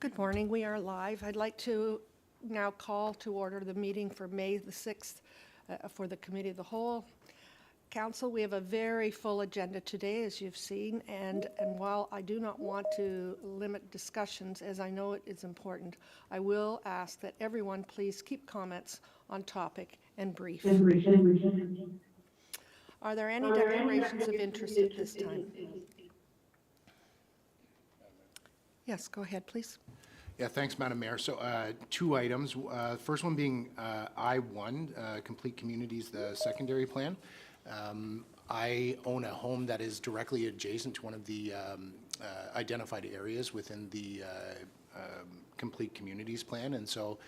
Good morning. We are live. I'd like to now call to order the meeting for May the 6th for the Committee of the Whole. Council, we have a very full agenda today, as you've seen, and while I do not want to limit discussions, as I know it is important, I will ask that everyone please keep comments on topic and brief. Are there any declarations of interest at this time? Yes, go ahead, please. Yeah, thanks, Madam Mayor. So two items. First one being I-1, Complete Communities, the secondary plan. I own a home that is directly adjacent to one of the identified areas within the Complete Communities plan. And so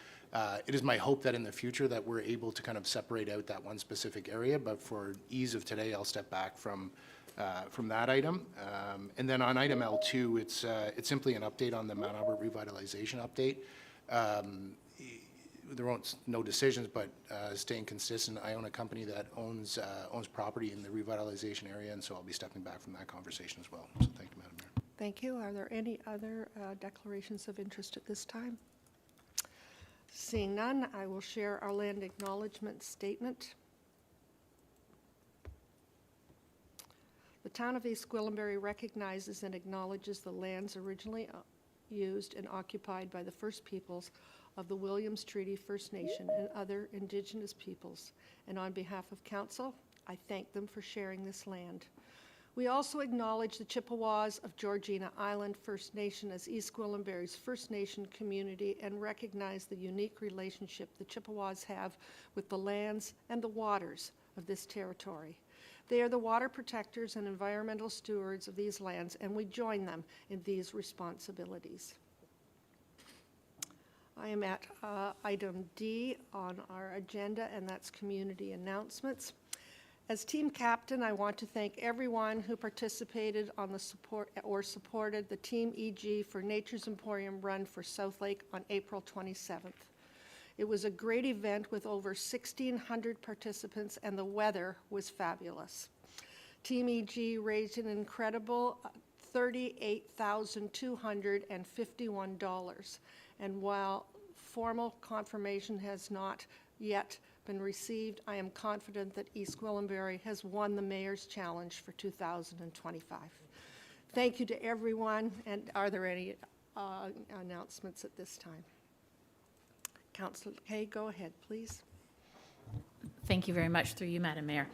it is my hope that in the future that we're able to kind of separate out that one specific area. But for ease of today, I'll step back from that item. And then on item L2, it's simply an update on the Mount Albert revitalization update. There won't no decisions, but staying consistent. I own a company that owns property in the revitalization area, and so I'll be stepping back from that conversation as well. So thank you, Madam Mayor. Thank you. Are there any other declarations of interest at this time? Seeing none, I will share our land acknowledgement statement. The town of East Gwillimbury recognizes and acknowledges the lands originally used and occupied by the First Peoples of the Williams Treaty First Nation and other Indigenous peoples. And on behalf of Council, I thank them for sharing this land. We also acknowledge the Chippewas of Georgina Island First Nation as East Gwillimbury's First Nation community and recognize the unique relationship the Chippewas have with the lands and the waters of this territory. They are the water protectors and environmental stewards of these lands, and we join them in these responsibilities. I am at item D on our agenda, and that's community announcements. As team captain, I want to thank everyone who participated on the supported the Team EG for Nature's Emporium Run for South Lake on April 27th. It was a great event with over 1,600 participants, and the weather was fabulous. Team EG raised an incredible $38,251, and while formal confirmation has not yet been received, I am confident that East Gwillimbury has won the Mayor's Challenge for 2025. Thank you to everyone, and are there any announcements at this time? Councillor Kay, go ahead, please. Thank you very much, through you, Madam Mayor.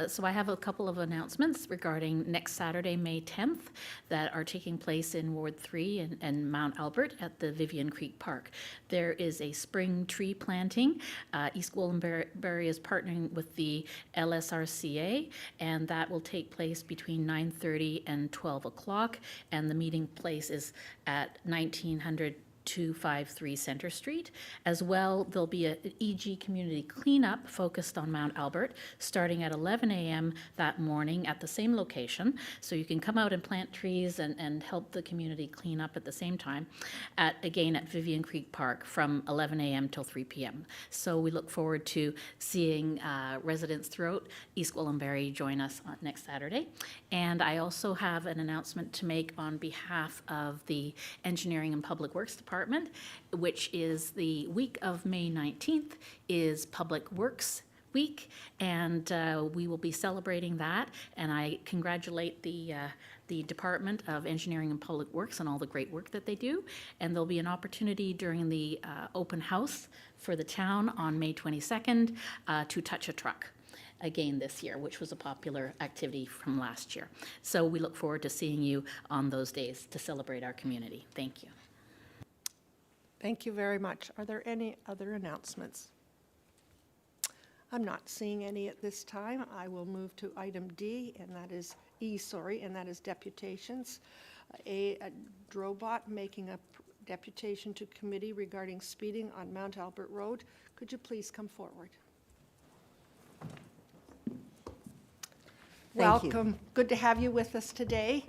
So I have a couple of announcements regarding next Saturday, May 10th, that are taking place in Ward 3 and Mount Albert at the Vivian Creek Park. There is a spring tree planting. East Gwillimbury is partnering with the LSRCA, and that will take place between 9:30 and 12 o'clock, and the meeting place is at 1900 253 Center Street. As well, there'll be an EG community cleanup focused on Mount Albert starting at 11 a.m. that morning at the same location. So you can come out and plant trees and help the community clean up at the same time, again at Vivian Creek Park from 11 a.m. till 3 p.m. So we look forward to seeing residents throughout East Gwillimbury join us on next Saturday. And I also have an announcement to make on behalf of the Engineering and Public Works Department, which is the week of May 19th is Public Works Week, and we will be celebrating that. And I congratulate the Department of Engineering and Public Works on all the great work that they do. And there'll be an opportunity during the open house for the town on May 22nd to touch a truck again this year, which was a popular activity from last year. So we look forward to seeing you on those days to celebrate our community. Thank you. Thank you very much. Are there any other announcements? I'm not seeing any at this time. I will move to item D, and that is and that is deputations. A Drobot making a deputation to committee regarding speeding on Mount Albert Road. Could you please come forward? Welcome. Good to have you with us today.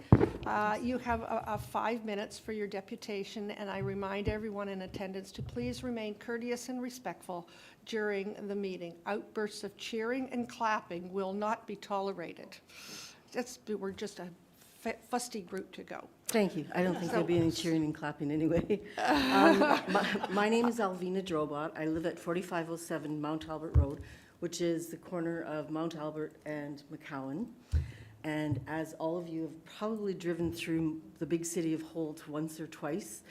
You have 5 minutes for your deputation, and I remind everyone in attendance to please remain courteous and respectful during the meeting. Outbursts of cheering and clapping will not be tolerated. We're just a fusty group to go. Thank you. I don't think there'll be any cheering and clapping anyway. My name is Alvina Drobot. I live at 4507 Mount Albert Road, which is the corner of Mount Albert and McCowan. And as all of you have probably driven through the big city of Holt once or twice,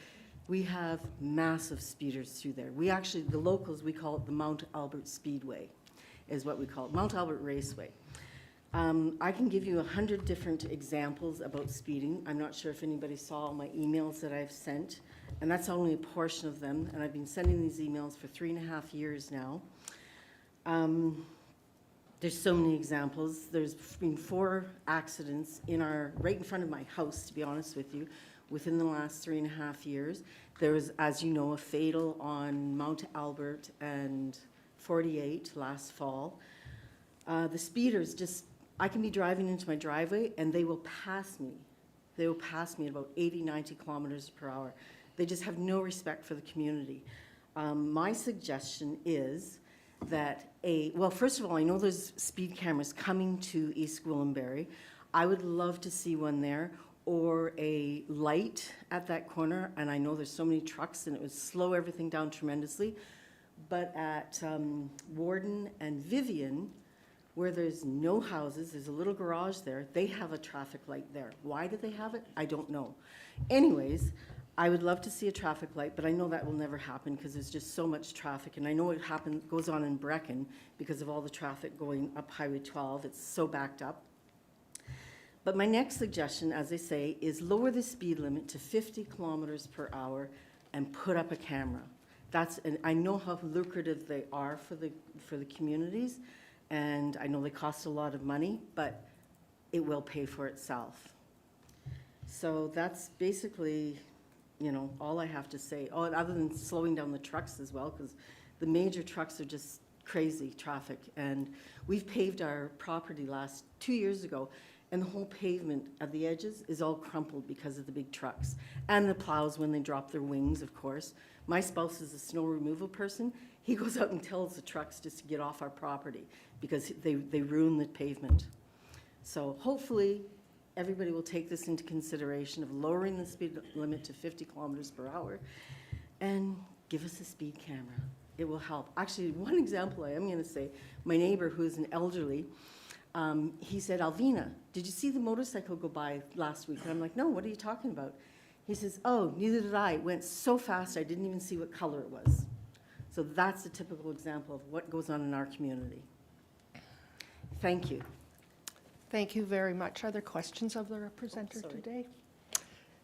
we have massive speeders through there. We actually, the locals, we call it the Mount Albert Speedway, is what we call it, Mount Albert Raceway. I can give you 100 different examples about speeding. I'm not sure if anybody saw my emails that I've sent, and that's only a portion of them, and I've been sending these emails for 3.5 years now. There's so many examples. There's been 4 accidents right in front of my house, to be honest with you, within the last 3.5 years. There was, as you know, a fatal on Mount Albert and 48 last fall. The speeders just, I can be driving into my driveway and they will pass me. They will pass me at about 80, 90 kilometers per hour. They just have no respect for the community. My suggestion is that well, first of all, I know there's speed cameras coming to East Gwillimbury. I would love to see one there, or a light at that corner, and I know there's so many trucks and it would slow everything down tremendously. But at Warden and Vivian, where there's no houses, there's a little garage there, they have a traffic light there. Why do they have it? I don't know. Anyways, I would love to see a traffic light, but I know that will never happen because there's just so much traffic. And I know what goes on in Brecken because of all the traffic going up Highway 12. It's so backed up. But my next suggestion, as I say, is lower the speed limit to 50 kilometers per hour and put up a camera. And I know how lucrative they are for the communities, and I know they cost a lot of money, but it will pay for itself. So that's basically, all I have to say. Oh, and other than slowing down the trucks as well, because the major trucks are just crazy traffic. And we've paved our property 2 years ago, and the whole pavement at the edges is all crumpled because of the big trucks. And the plows when they drop their wings, of course. My spouse is a snow removal person. He goes out and tells the trucks just to get off our property because they ruin the pavement. So hopefully, everybody will take this into consideration of lowering the speed limit to 50 kilometers per hour and give us a speed camera. It will help. Actually, one example I am going to say, my neighbor who's an elderly, he said, Alvina, did you see the motorcycle go by last week? And I'm like, no, what are you talking about? He says, oh, neither did I. It went so fast I didn't even see what color it was. So that's a typical example of what goes on in our community. Thank you. Thank you very much. Are there questions of the presenter today?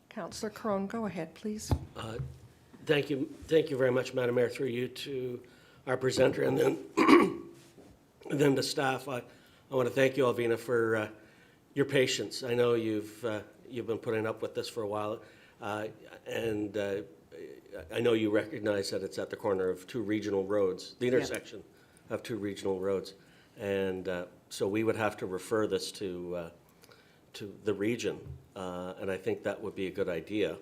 Councillor Crone, go ahead, please. Thank you very much, Madam Mayor, through you to our presenter and then and then to staff. I want to thank you, Alvina, for your patience. I know you've been putting up with this for a while, and I know you recognize that it's at the corner of 2 regional roads, the intersection of 2 regional roads, and so we would have to refer this to the region, and I think that would be a good idea.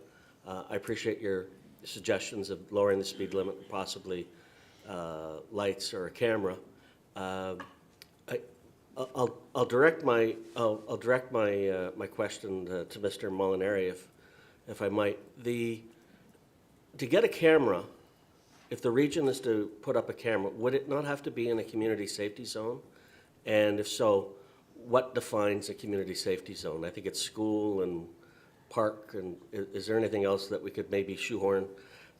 I appreciate your suggestions of lowering the speed limit, possibly lights or a camera. I'll direct my my question to Mr. Molinari, if I might. To get a camera, if the region is to put up a camera, would it not have to be in a community safety zone? And if so, what defines a community safety zone? I think it's school and park, and is there anything else that we could maybe shoehorn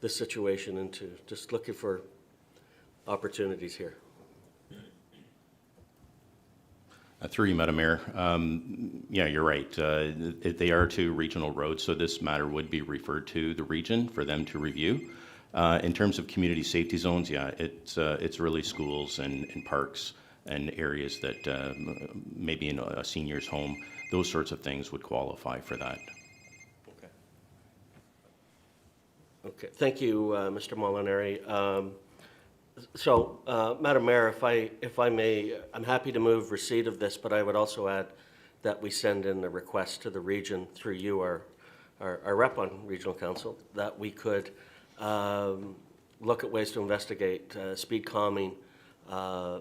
this situation into? Just looking for opportunities here. Through you, Madam Mayor. Yeah, you're right. They are 2 regional roads, so this matter would be referred to the region for them to review. In terms of community safety zones, yeah, it's really schools and parks and areas that maybe in a senior's home, those sorts of things would qualify for that. Okay. Okay. Thank you, Mr. Molinari. So, Madam Mayor, if I may, I'm happy to move receipt of this, but I would also add that we send in a request to the region through you, our rep on Regional Council, that we could look at ways to investigate speed calming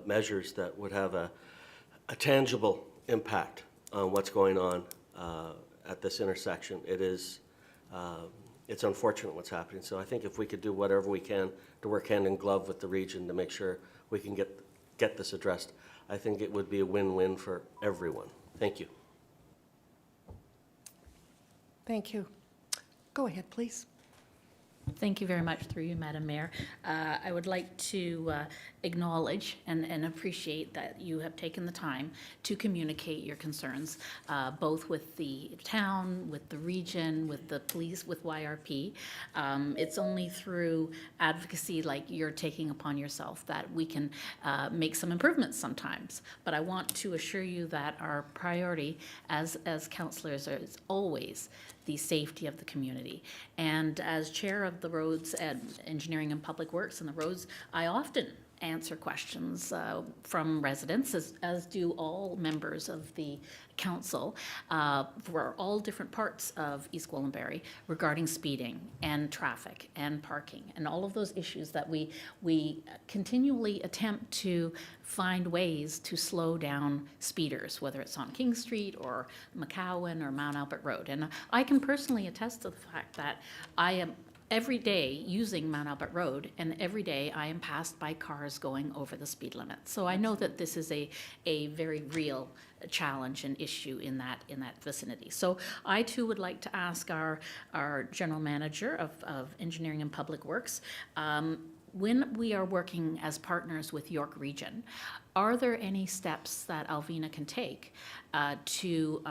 measures that would have a tangible impact on what's going on at this intersection. It's unfortunate what's happening. So I think if we could do whatever we can to work hand in glove with the region to make sure we can get this addressed, I think it would be a win-win for everyone. Thank you. Thank you. Go ahead, please. Thank you very much, through you, Madam Mayor. I would like to acknowledge and appreciate that you have taken the time to communicate your concerns, both with the town, with the region, with the police, with YRP. It's only through advocacy like you're taking upon yourself that we can make some improvements sometimes. But I want to assure you that our priority as councillors is always the safety of the community. And as chair of the Roads and Engineering and Public Works and the Roads, I often answer questions from residents, as do all members of the council, for all different parts of East Gwillimbury regarding speeding and traffic and parking and all of those issues that we continually attempt to find ways to slow down speeders, whether it's on King Street or McCowan or Mount Albert Road. And I can personally attest to the fact that I am every day using Mount Albert Road, and every day I am passed by cars going over the speed limit. So I know that this is a very real challenge and issue in that vicinity. So I too would like to ask our general manager of Engineering and Public Works, when we are working as partners with York Region, are there any steps that Alvina can take to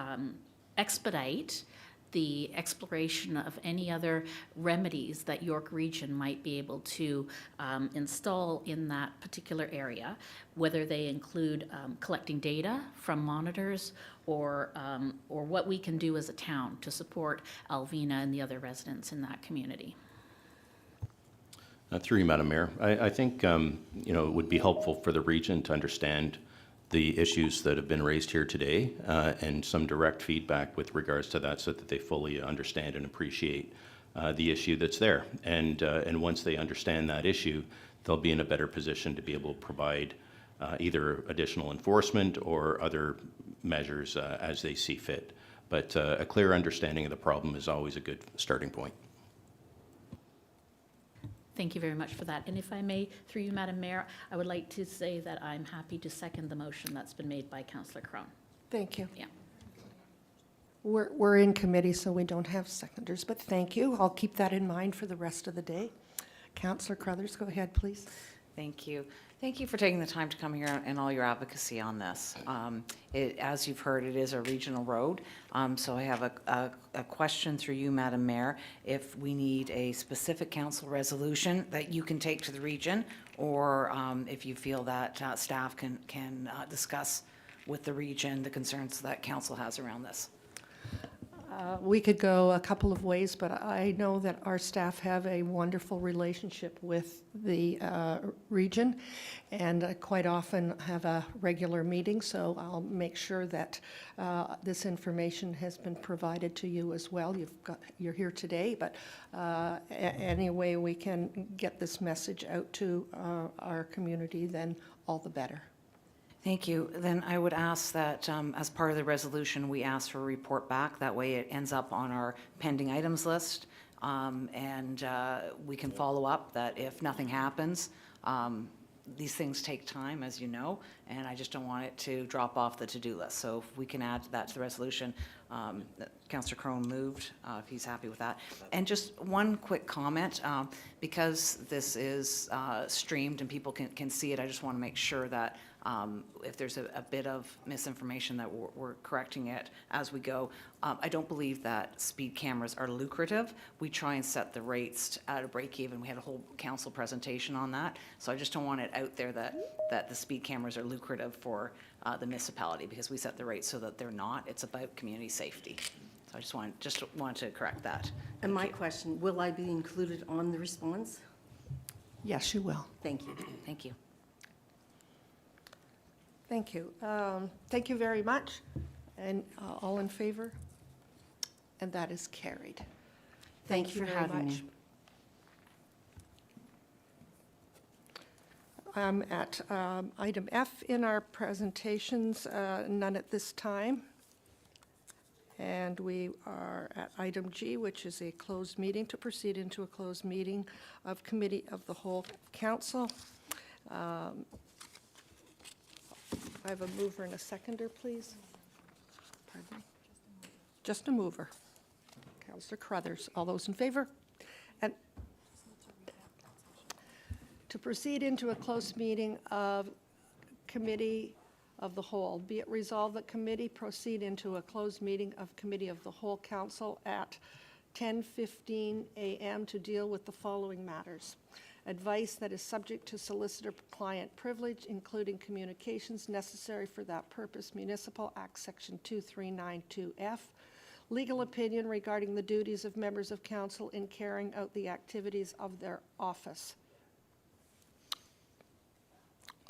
expedite the exploration of any other remedies that York Region might be able to install in that particular area, whether they include collecting data from monitors or what we can do as a town to support Alvina and the other residents in that community. Through you, Madam Mayor, I think it would be helpful for the region to understand the issues that have been raised here today and some direct feedback with regards to that, so that they fully understand and appreciate the issue that's there. And once they understand that issue, they'll be in a better position to be able to provide either additional enforcement or other measures as they see fit. But a clear understanding of the problem is always a good starting point. Thank you very much for that. And if I may, through you, Madam Mayor, I would like to say that I'm happy to second the motion that's been made by Councillor Crone. Thank you. Yeah. We're in committee, so we don't have seconders, but thank you. I'll keep that in mind for the rest of the day. Councillor Crothers, go ahead, please. Thank you. Thank you for taking the time to come here and all your advocacy on this. As you've heard, it is a regional road. So I have a question through you, Madam Mayor. If we need a specific council resolution that you can take to the region, or if you feel that staff can discuss with the region the concerns that council has around this. We could go a couple of ways, but I know that our staff have a wonderful relationship with the region and quite often have a regular meeting, so I'll make sure that this information has been provided to you as well. You're here today, but any way we can get this message out to our community, then all the better. Thank you. Then I would ask that as part of the resolution, we ask for a report back. That way it ends up on our pending items list. And we can follow up that if nothing happens, these things take time, as you know, and I just don't want it to drop off the to-do list. So if we can add that to the resolution, Councillor Crone moved, if he's happy with that. And just one quick comment, because this is streamed and people can see it, I just want to make sure that if there's a bit of misinformation that we're correcting it as we go. I don't believe that speed cameras are lucrative. We try and set the rates at a break even. We had a whole council presentation on that. So I just don't want it out there that the speed cameras are lucrative for the municipality, because we set the rates so that they're not. It's about community safety. So I just wanted to correct that. And my question, will I be included on the response? Yes, you will. Thank you. Thank you. Thank you. Thank you very much. And all in favor? And that is carried. Thank you for very having much. me. At item F in our presentations, none at this time. And we are at item G, which is a closed meeting, to proceed into a closed meeting of Committee of the Whole Council. I have a mover and a seconder, please. Pardon me. Just a mover. Councillor Carruthers. All those in favor? And to proceed into a closed meeting of Committee of the Whole, be it resolved that committee proceed into a closed meeting of Committee of the Whole Council at 10:15 a.m. to deal with the following matters. Advice that is subject to solicitor-client privilege, including communications necessary for that purpose, Municipal Act Section 2392F. Legal opinion regarding the duties of members of council in carrying out the activities of their office.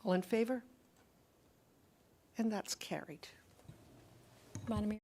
All in favor? And that's carried. Madam Mayor.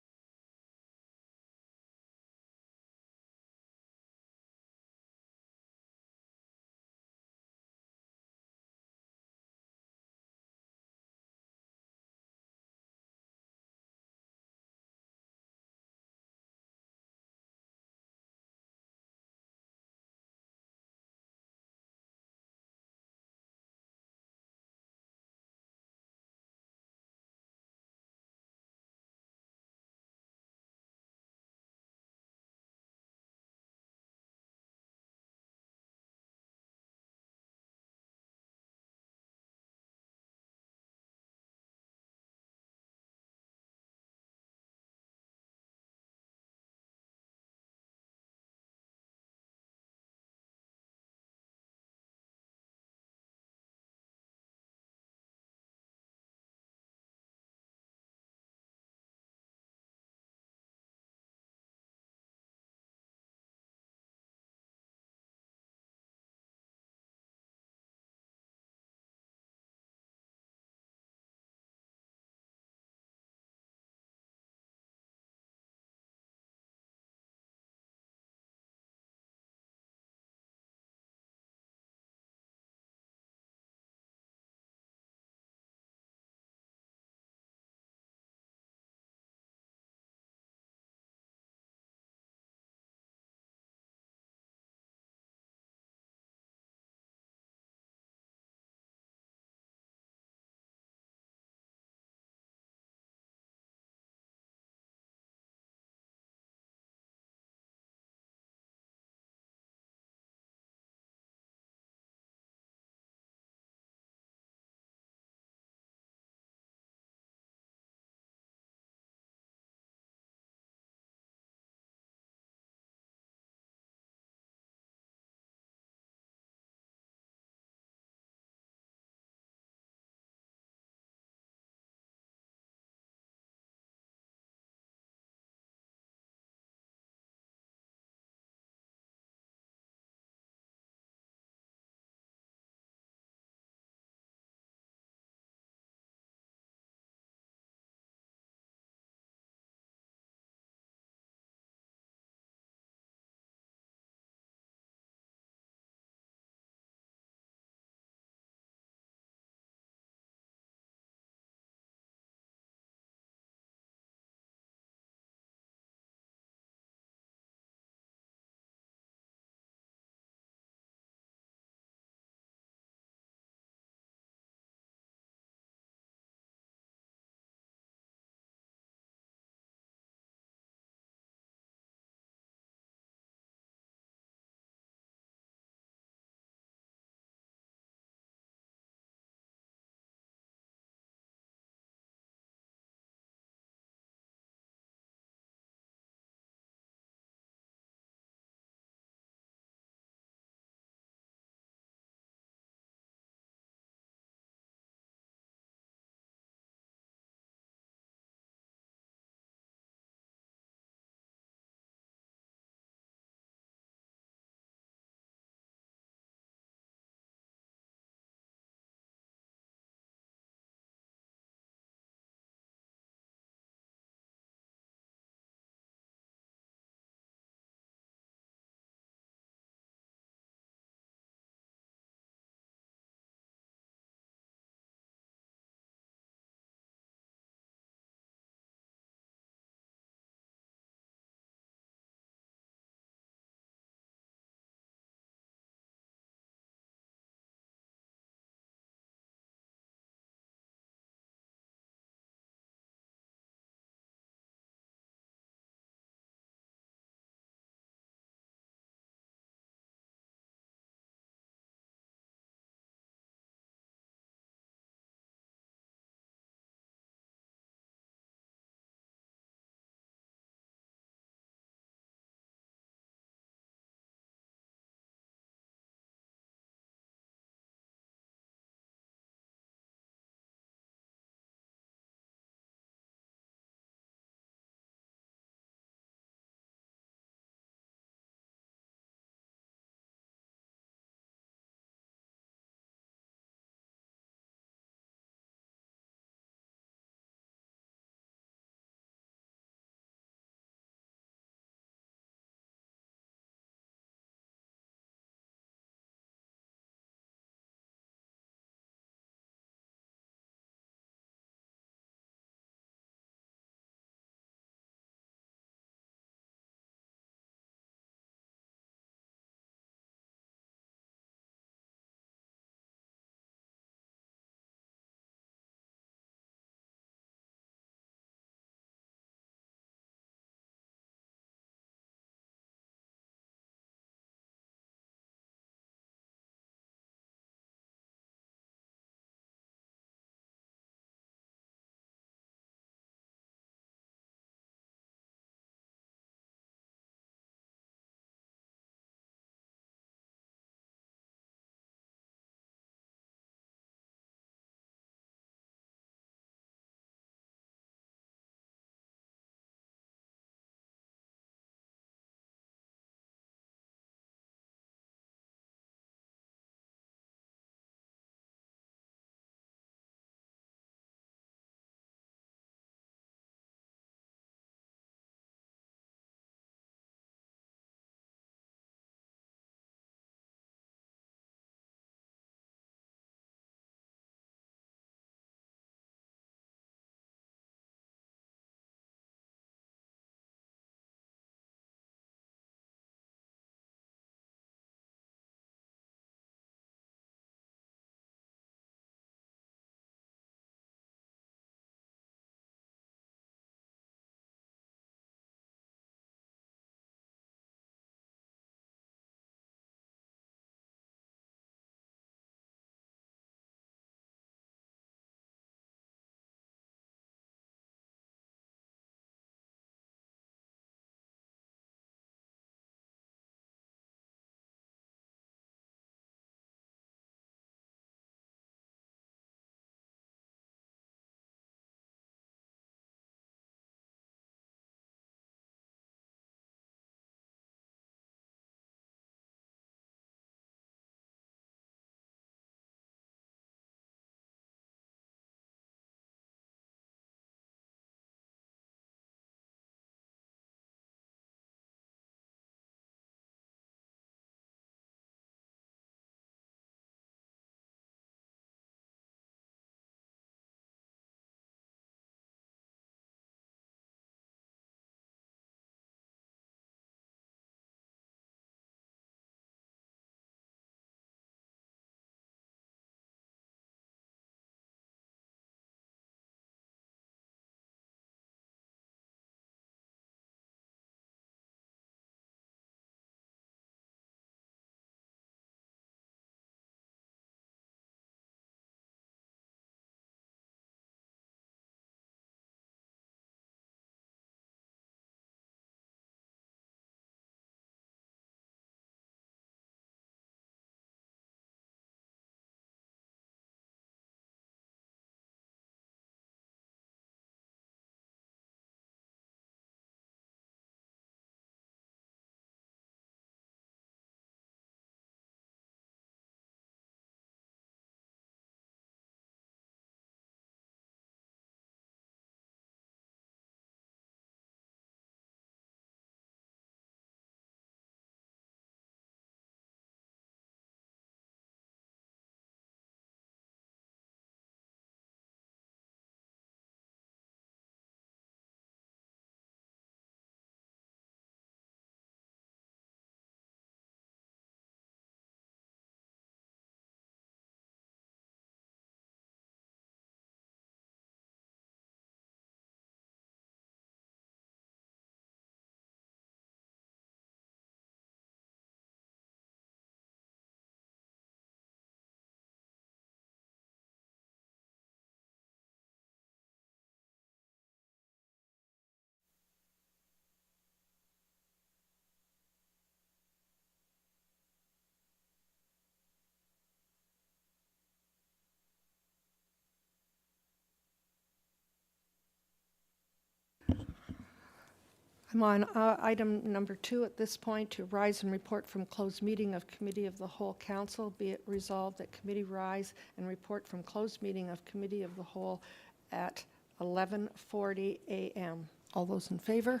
I'm on item number 2 at this point, to rise and report from closed meeting of Committee of the Whole Council. Be it resolved that committee rise and report from closed meeting of Committee of the Whole at 11:40 a.m. All those in favor?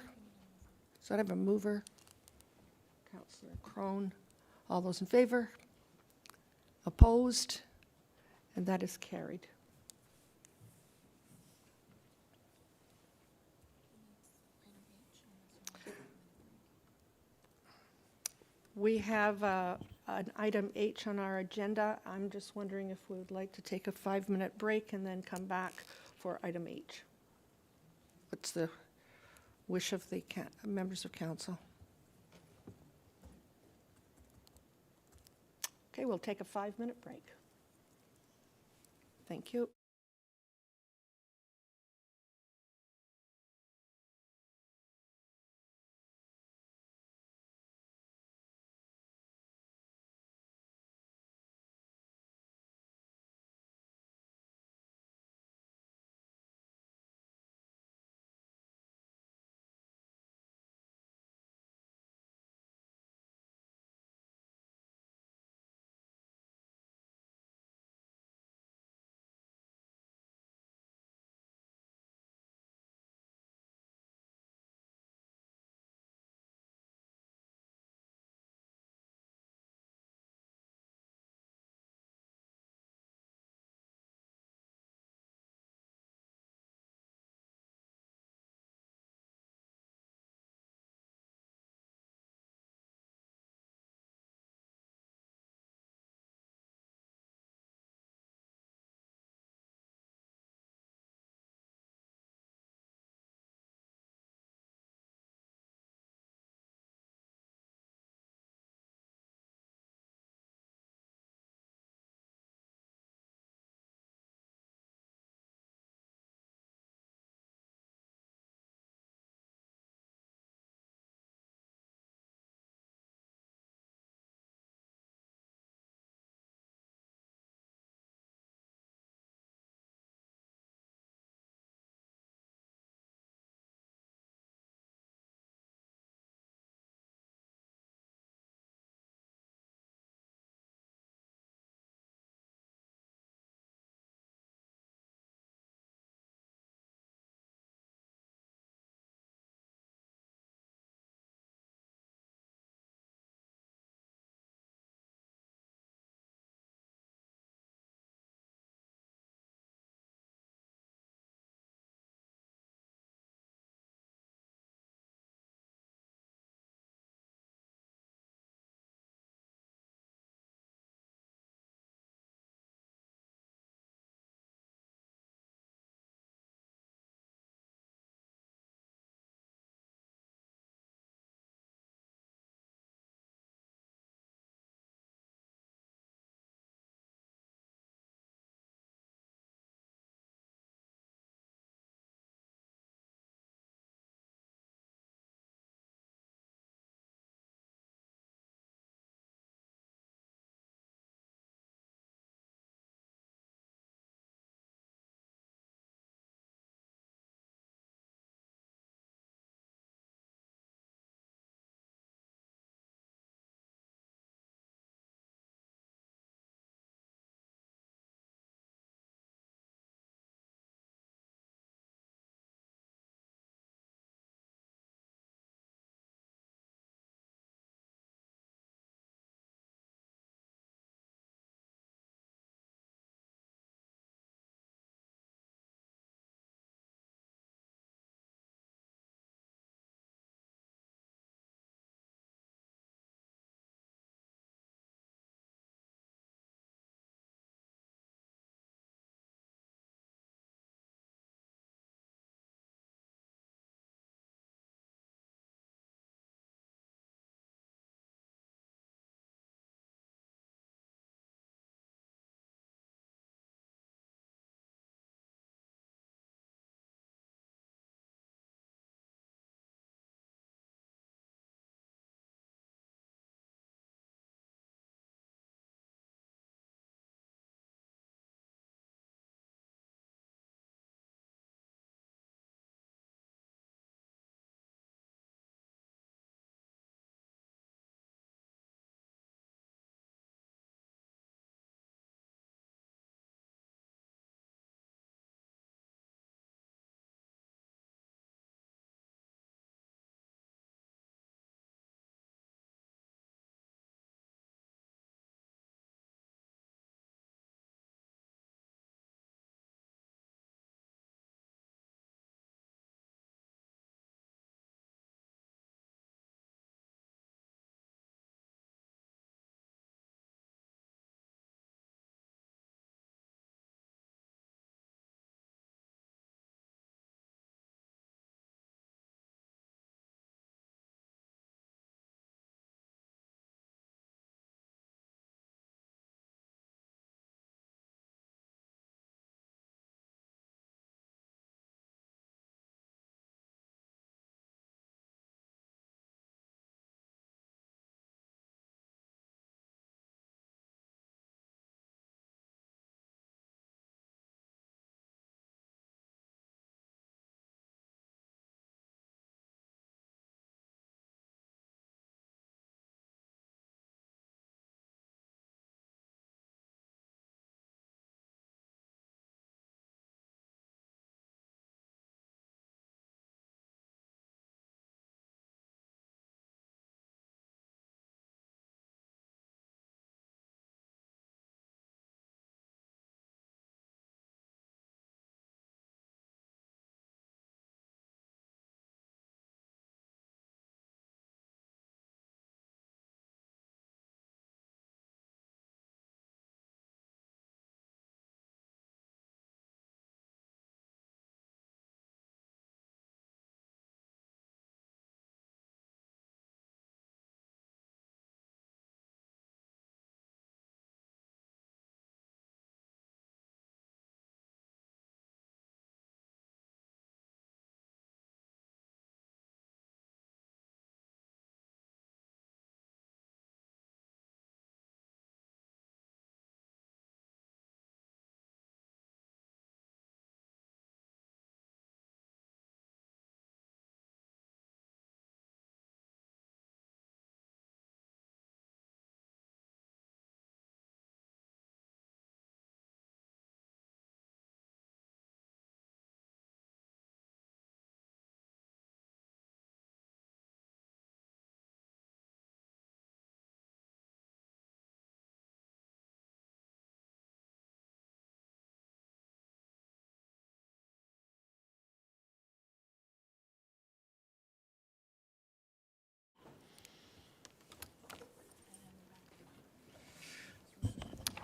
Does that have a mover? Councillor Crone. All those in favor? Opposed? And that is carried. We have an item H on our agenda. I'm just wondering if we would like to take a 5-minute break and then come back for item H. What's the wish of the members of council? Okay, we'll take a 5-minute break. Thank you.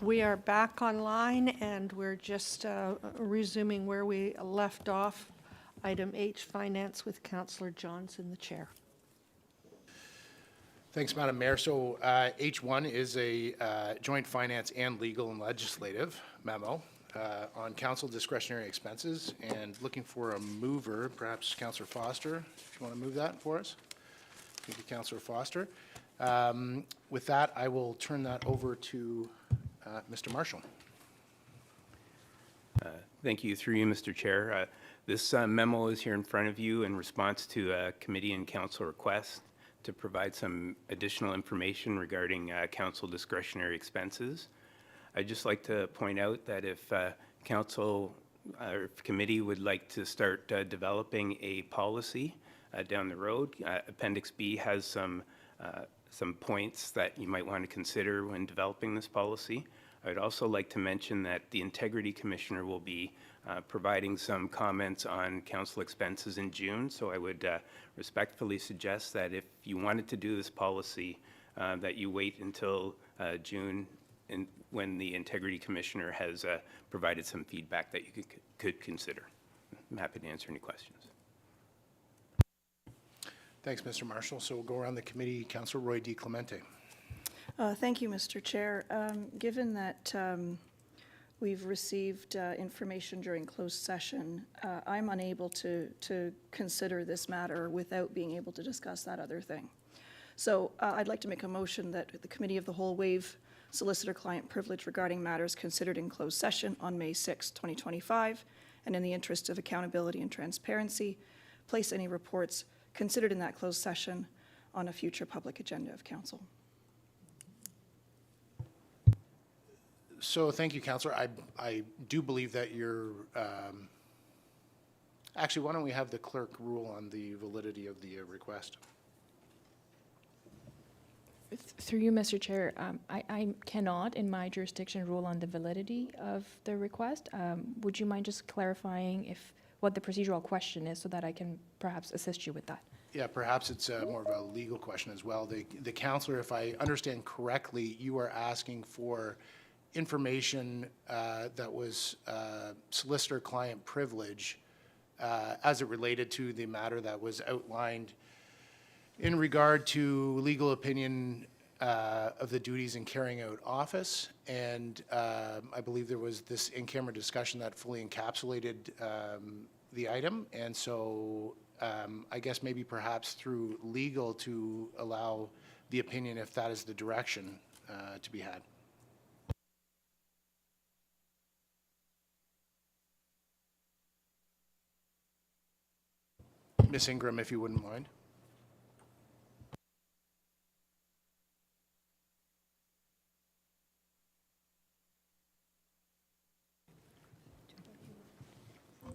We are back online, and we're just resuming where we left off. Item H, Finance, with Councillor Johns in the chair. Thanks, Madam Mayor. So H1 is a joint finance and legal and legislative memo on council discretionary expenses, and looking for a mover, perhaps Councillor Foster, if you want to move that for us. Thank you, Councillor Foster. With that, I will turn that over to Mr. Marshall. Thank you. Through you, Mr. Chair. This memo is here in front of you in response to a committee and council request to provide some additional information regarding council discretionary expenses. I'd just like to point out that if council or if committee would like to start developing a policy down the road, Appendix B has some points that you might want to consider when developing this policy. I'd also like to mention that the Integrity Commissioner will be providing some comments on council expenses in June, so I would respectfully suggest that if you wanted to do this policy, that you wait until June when the Integrity Commissioner has provided some feedback that you could consider. I'm happy to answer any questions. Thanks, Mr. Marshall. So we'll go around the committee. Councillor Roy-DiClemente. Thank you, Mr. Chair. Given that we've received information during closed session, I'm unable to consider this matter without being able to discuss that other thing. So I'd like to make a motion that the Committee of the Whole waive solicitor-client privilege regarding matters considered in closed session on May 6, 2025, and in the interest of accountability and transparency, place any reports considered in that closed session on a future public agenda of council. So thank you, Councillor. I do believe that you're, actually, why don't we have the clerk rule on the validity of the request? Through you, Mr. Chair, I cannot, in my jurisdiction, rule on the validity of the request. Would you mind just clarifying what the procedural question is so that I can perhaps assist you with that? Yeah, perhaps it's more of a legal question as well. The councillor, if I understand correctly, you are asking for information that was solicitor-client privilege as it related to the matter that was outlined in regard to legal opinion of the duties in carrying out office. And I believe there was this in-camera discussion that fully encapsulated the item. And so I guess maybe perhaps through legal to allow the opinion if that is the direction to be had. Ms. Ingram, if you wouldn't mind.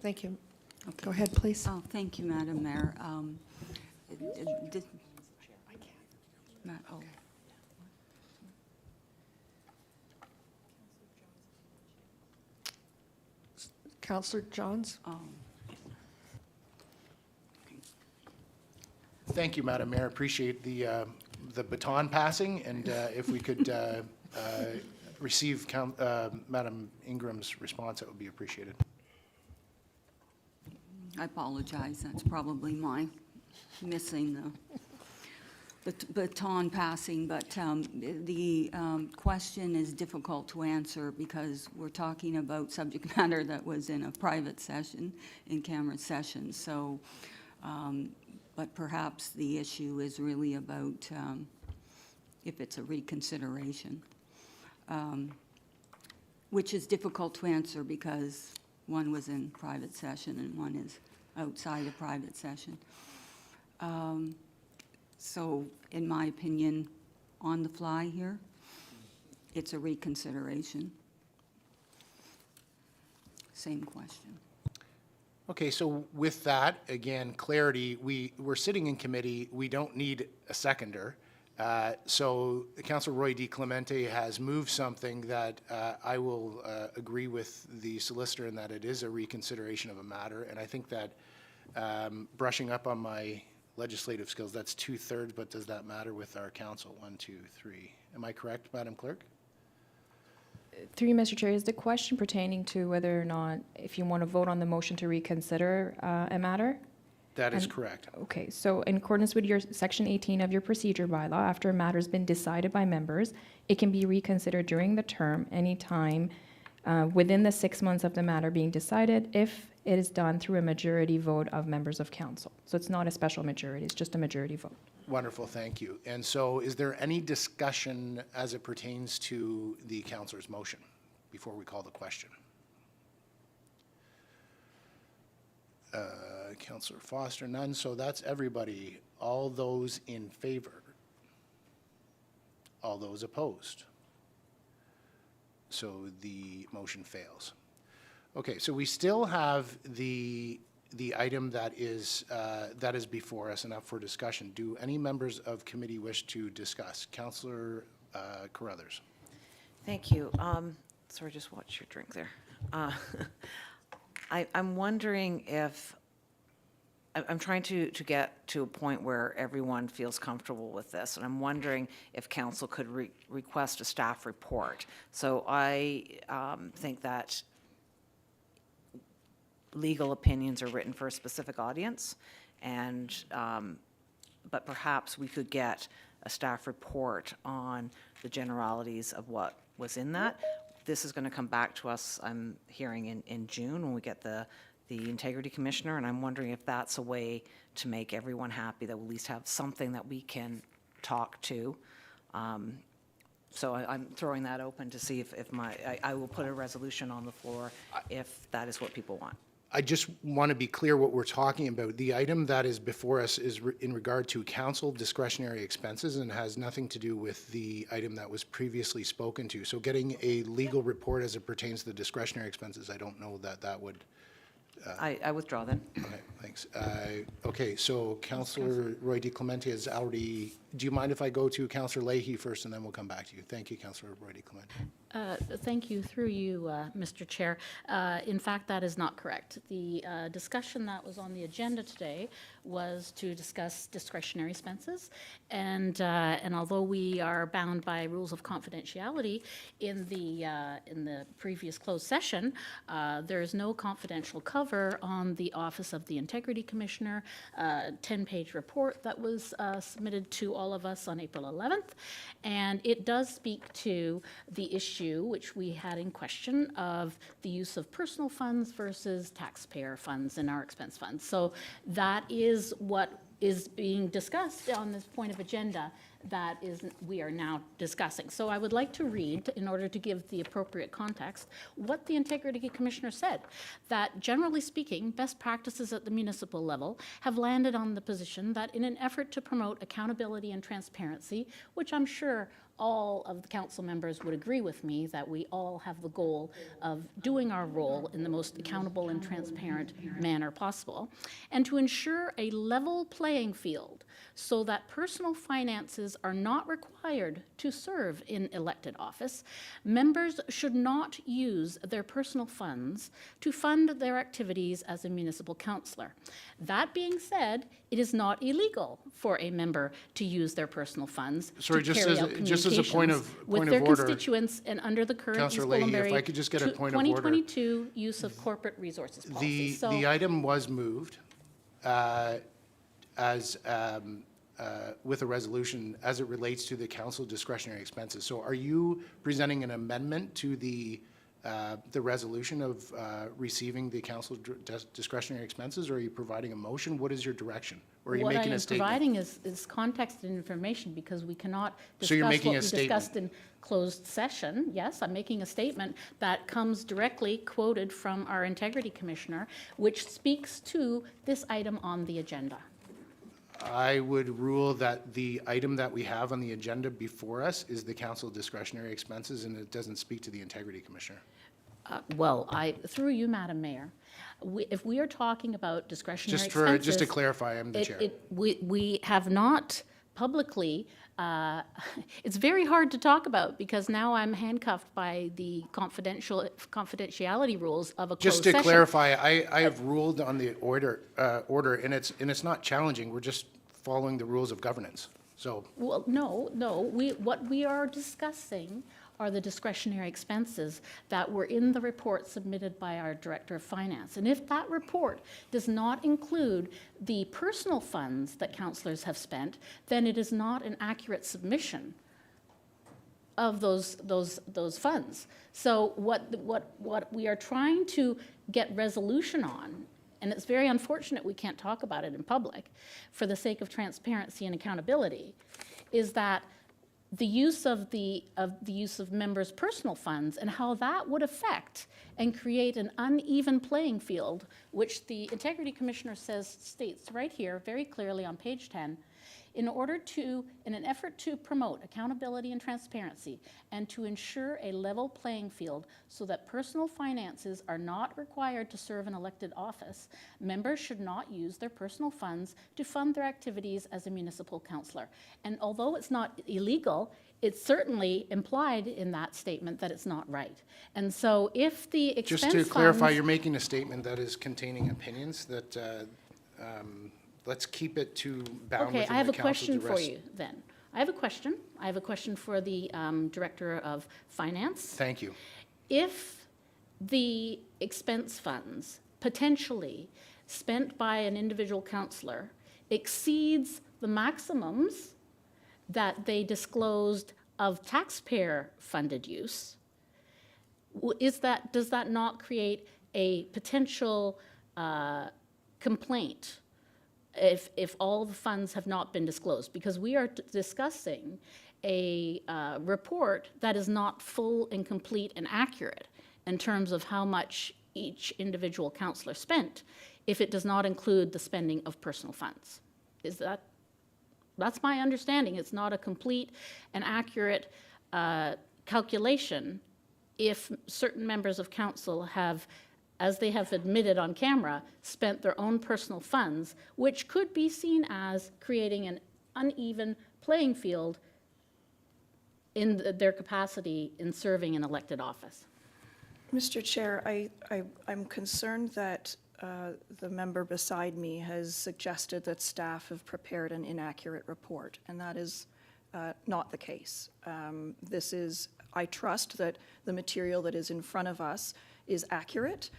Thank you. Go ahead, please. Oh, thank you, Madam Mayor. Oh. Councillor Johns. Oh. Thank you, Madam Mayor. Appreciate the baton passing, and if we could receive Madam Ingram's response, that would be appreciated. I apologize. That's probably my missing the baton passing, but the question is difficult to answer because we're talking about subject matter that was in a private session, in-camera session. So, but perhaps the issue is really about if it's a reconsideration, which is difficult to answer because one was in private session and one is outside of private session. So in my opinion, on the fly here, it's a reconsideration. Same question. Okay, so with that, again, clarity, we're sitting in committee, we don't need a seconder. So Councillor Roy-DiClemente has moved something that I will agree with the solicitor in that it is a reconsideration of a matter. And I think that brushing up on my legislative skills, that's 2/3, but does that matter with our council? 1, 2, 3. Am I correct, Madam Clerk? Through you, Mr. Chair, is the question pertaining to whether or not, if you want to vote on the motion to reconsider a matter? That is correct. Okay, so in accordance with your Section 18 of your procedure bylaw, after a matter's been decided by members, it can be reconsidered during the term anytime within the 6 months of the matter being decided if it is done through a majority vote of members of council. So it's not a special majority, it's just a majority vote. Wonderful, thank you. And so is there any discussion as it pertains to the councillor's motion before we call the question? Councillor Foster, none, so that's everybody. All those in favor? All those opposed? So the motion fails. Okay, so we still have the item that is before us and up for discussion. Do any members of committee wish to discuss? Councillor Carruthers. Thank you. Sorry, just watch your drink there. I'm wondering if, I'm trying to get to a point where everyone feels comfortable with this, and I'm wondering if council could request a staff report. So I think that legal opinions are written for a specific audience, and but perhaps we could get a staff report on the generalities of what was in that. This is going to come back to us, I'm hearing, in June when we get the Integrity Commissioner, and I'm wondering if that's a way to make everyone happy, that we'll at least have something that we can talk to. So I'm throwing that open to see if I will put a resolution on the floor if that is what people want. I just want to be clear what we're talking about. The item that is before us is in regard to council discretionary expenses and has nothing to do with the item that was previously spoken to. So getting a legal report as it pertains to the discretionary expenses, I don't know that would... I withdraw then. Okay, thanks. Okay, so Councillor Roy-DiClemente has already... Do you mind if I go to Councillor Leahy first and then we'll come back to you? Thank you, Councillor Roy-DiClemente. Thank you, through you, Mr. Chair. In fact, that is not correct. The discussion that was on the agenda today was to discuss discretionary expenses, and although we are bound by rules of confidentiality in the previous closed session, there is no confidential cover on the Office of the Integrity Commissioner 10-page report that was submitted to all of us on April 11th, and it does speak to the issue which we had in question of the use of personal funds versus taxpayer funds in our expense funds. So that is what is being discussed on this point of agenda that we are now discussing. So I would like to read, in order to give the appropriate context, what the Integrity Commissioner said, that generally speaking, best practices at the municipal level have landed on the position that in an effort to promote accountability and transparency, which I'm sure all of the council members would agree with me that we all have the goal of doing our role in the most accountable and transparent manner possible, and to ensure a level playing field so that personal finances are not required to serve in elected office, members should not use their personal funds to fund their activities as a municipal councillor. That being said, it is not illegal for a member to use their personal funds Sorry, to just carry as out a- just as a point of- communications point with of their order. constituents and under the current East Councillor Leahy, if Gwillimbury I could just get a point of order. 2022 use of corporate resources policy. So The item was moved with a resolution as it relates to the council discretionary expenses. So are you presenting an amendment to the resolution of receiving the council discretionary expenses, or are you providing a motion? What is your direction? Or are you making a statement? What I am providing is context and information, because we cannot So you're discuss making what a we statement. discussed in closed session. Yes, I'm making a statement that comes directly quoted from our Integrity Commissioner, which speaks to this item on the agenda. I would rule that the item that we have on the agenda before us is the council discretionary expenses, and it doesn't speak to the Integrity Commissioner. Well, through you, Madam Mayor, if we are talking about discretionary expenses... Just to clarify, I'm the chair. We have not publicly, it's very hard to talk about, because now I'm handcuffed by the confidentiality rules of a closed Just session. to clarify, I have ruled on the order, and it's not challenging. We're just following the rules of governance. So Well, no, what we are discussing are the discretionary expenses that were in the report submitted by our Director of Finance. And if that report does not include the personal funds that councillors have spent, then it is not an accurate submission of those funds. So what we are trying to get resolution on, and it's very unfortunate we can't talk about it in public for the sake of transparency and accountability, is that the use of members' personal funds and how that would affect and create an uneven playing field, which the Integrity Commissioner states right here very clearly on page 10, in an effort to promote accountability and transparency and to ensure a level playing field so that personal finances are not required to serve an elected office, members should not use their personal funds to fund their activities as a municipal councillor. And although it's not illegal, it's certainly implied in that statement that it's not right. And so if the expense Just to clarify, funds- you're making a statement that is containing opinions that, let's keep it to bound Okay, within I have the a council's question for arrest. you then. I have a question. I have a question for the Director of Finance. Thank you. If the expense funds potentially spent by an individual councillor exceeds the maximums that they disclosed of taxpayer-funded use, does that not create a potential complaint if all the funds have not been disclosed? Because we are discussing a report that is not full and complete and accurate in terms of how much each individual councillor spent if it does not include the spending of personal funds. That's my understanding. It's not a complete and accurate calculation if certain members of council have, as they have admitted on camera, spent their own personal funds, which could be seen as creating an uneven playing field in their capacity in serving an elected office. Mr. Chair, I'm concerned that the member beside me has suggested that staff have prepared an inaccurate report, and that is not the case. I trust that the material that is in front of us is accurate,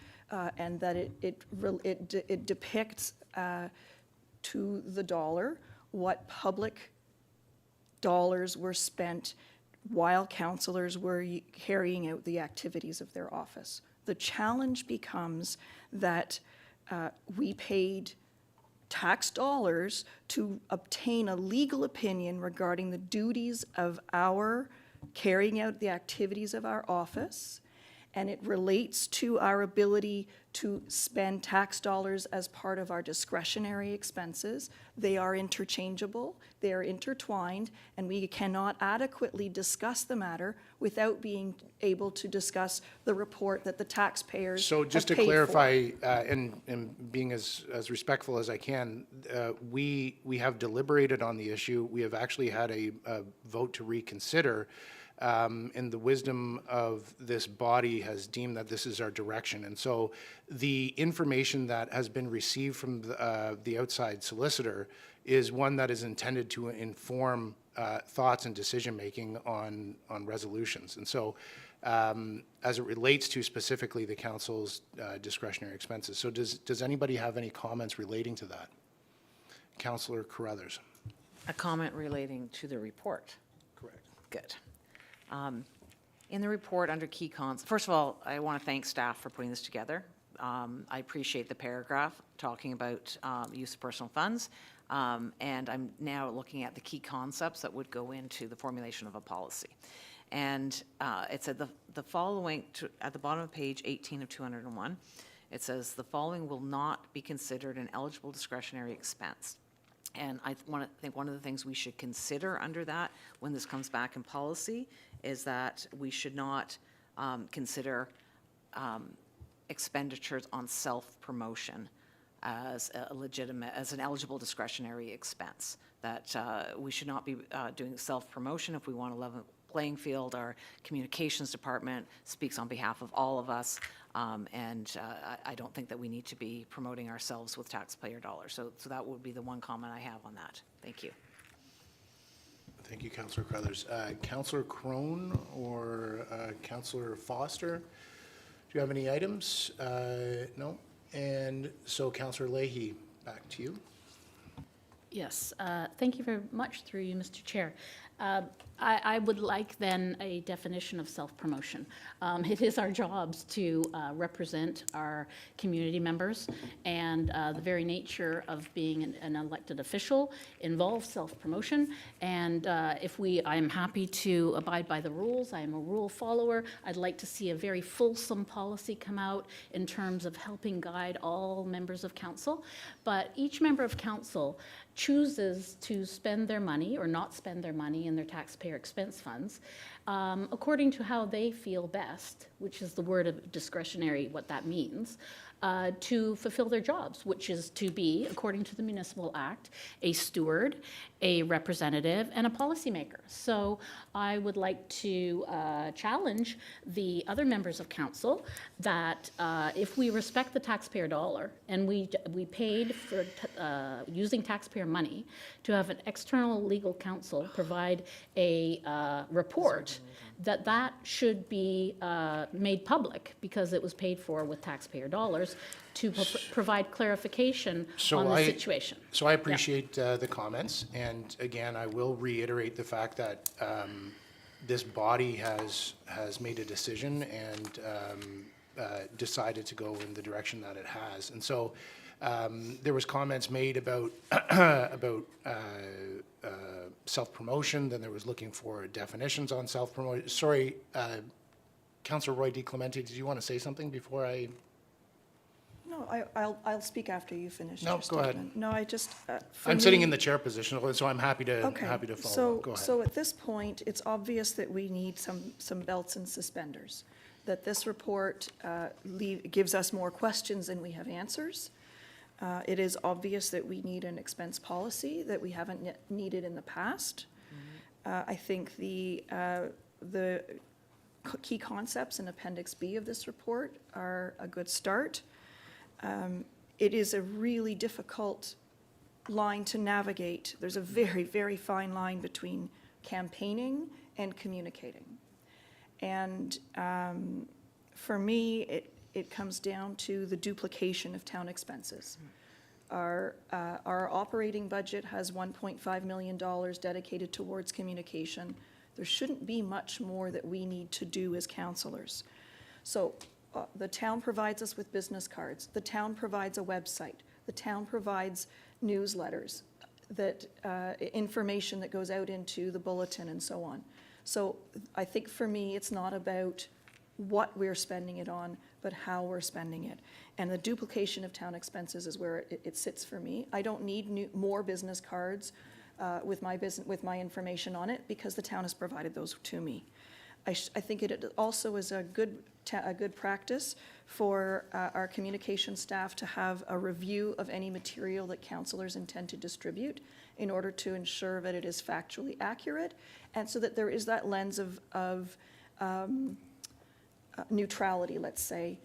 and that it depicts to the dollar what public dollars were spent while councillors were carrying out the activities of their office. The challenge becomes that we paid tax dollars to obtain a legal opinion regarding the duties of our carrying out the activities of our office, and it relates to our ability to spend tax dollars as part of our discretionary expenses. They are interchangeable, they are intertwined, and we cannot adequately discuss the matter without being able to discuss the report that the taxpayers So just to have paid for. clarify, and being as respectful as I can, we have deliberated on the issue. We have actually had a vote to reconsider, and the wisdom of this body has deemed that this is our direction. And so the information that has been received from the outside solicitor is one that is intended to inform thoughts and decision-making on resolutions. And so as it relates to specifically the council's discretionary expenses. So does anybody have any comments relating to that? Councillor Carruthers. A comment relating to the report. Correct. Good. In the report under key cons, first of all, I want to thank staff for putting this together. I appreciate the paragraph talking about use of personal funds, and I'm now looking at the key concepts that would go into the formulation of a policy. And it said the following, at the bottom of page 18 of 201, it says the following will not be considered an eligible discretionary expense. And I think one of the things we should consider under that when this comes back in policy is that we should not consider expenditures on self-promotion as an eligible discretionary expense. That we should not be doing self-promotion if we want a level playing field. Our communications department speaks on behalf of all of us, and I don't think that we need to be promoting ourselves with taxpayer dollars. So that would be the one comment I have on that. Thank you. Thank you, Councillor Crothers. Councillor Crone or Councillor Foster, do you have any items? No? And so Councillor Leahy, back to you. Yes, thank you very much through you, Mr. Chair. I would like then a definition of self-promotion. It is our jobs to represent our community members, and the very nature of being an elected official involves self-promotion. And I am happy to abide by the rules. I am a rule follower. I'd like to see a very fulsome policy come out in terms of helping guide all members of council. But each member of council chooses to spend their money or not spend their money in their taxpayer expense funds according to how they feel best, which is the word of discretionary, what that means, to fulfill their jobs, which is to be, according to the Municipal Act, a steward, a representative, and a policymaker. So I would like to challenge the other members of council that if we respect the taxpayer dollar and we paid for using taxpayer money to have an external legal counsel provide a report, that should be made public because it was paid for with taxpayer dollars to provide clarification on the situation. So I appreciate the comments, and again, I will reiterate the fact that this body has made a decision and decided to go in the direction that it has. And so there was comments made about self-promotion, then there was looking for definitions on self-promotion. Sorry, Councillor Roy-DiClemente, did you want to say something before I? No, I'll speak after you finish No, your go ahead. statement. No, I just, I'm sitting in the chair position, so I'm happy to follow up. Go ahead. So at this point, it's obvious that we need some belts and suspenders, that this report gives us more questions than we have answers. It is obvious that we need an expense policy that we haven't needed in the past. I think the key concepts in Appendix B of this report are a good start. It is a really difficult line to navigate. There's a very, very fine line between campaigning and communicating. And for me, it comes down to the duplication of town expenses. Our operating budget has $1.5 million dedicated towards communication. There shouldn't be much more that we need to do as councillors. So the town provides us with business cards. The town provides a website. The town provides newsletters, that information that goes out into the bulletin and so on. So I think for me, it's not about what we're spending it on, but how we're spending it. And the duplication of town expenses is where it sits for me. I don't need more business cards with my information on it because the town has provided those to me. I think it also is a good practice for our communication staff to have a review of any material that councillors intend to distribute in order to ensure that it is factually accurate, and so that there is that lens of neutrality, let's say,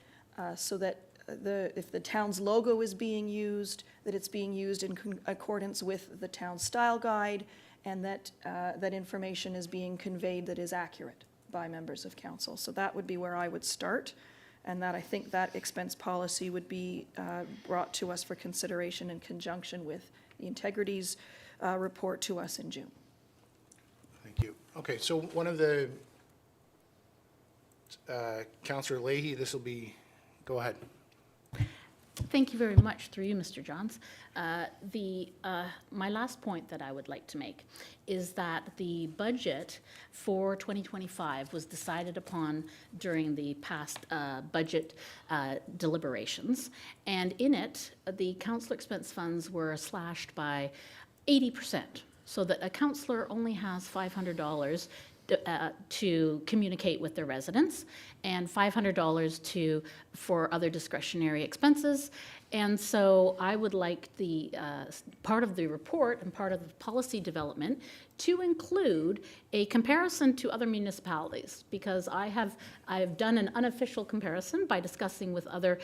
so that if the town's logo is being used, that it's being used in accordance with the town style guide, and that that information is being conveyed that is accurate by members of council. So that would be where I would start, and that I think that expense policy would be brought to us for consideration in conjunction with the Integrity's report to us in June. Thank you. Okay, so one of the, Councillor Leahy, this will be, go ahead. Thank you very much, through you, Mr. Johns. My last point that I would like to make is that the budget for 2025 was decided upon during the past budget deliberations, and in it, the councillor expense funds were slashed by 80%, so that a councillor only has $500 to communicate with their residents, and $500 for other discretionary expenses, And so I would like the, part of the report and part of the policy development to include a comparison to other municipalities, because I've done an unofficial comparison by discussing with other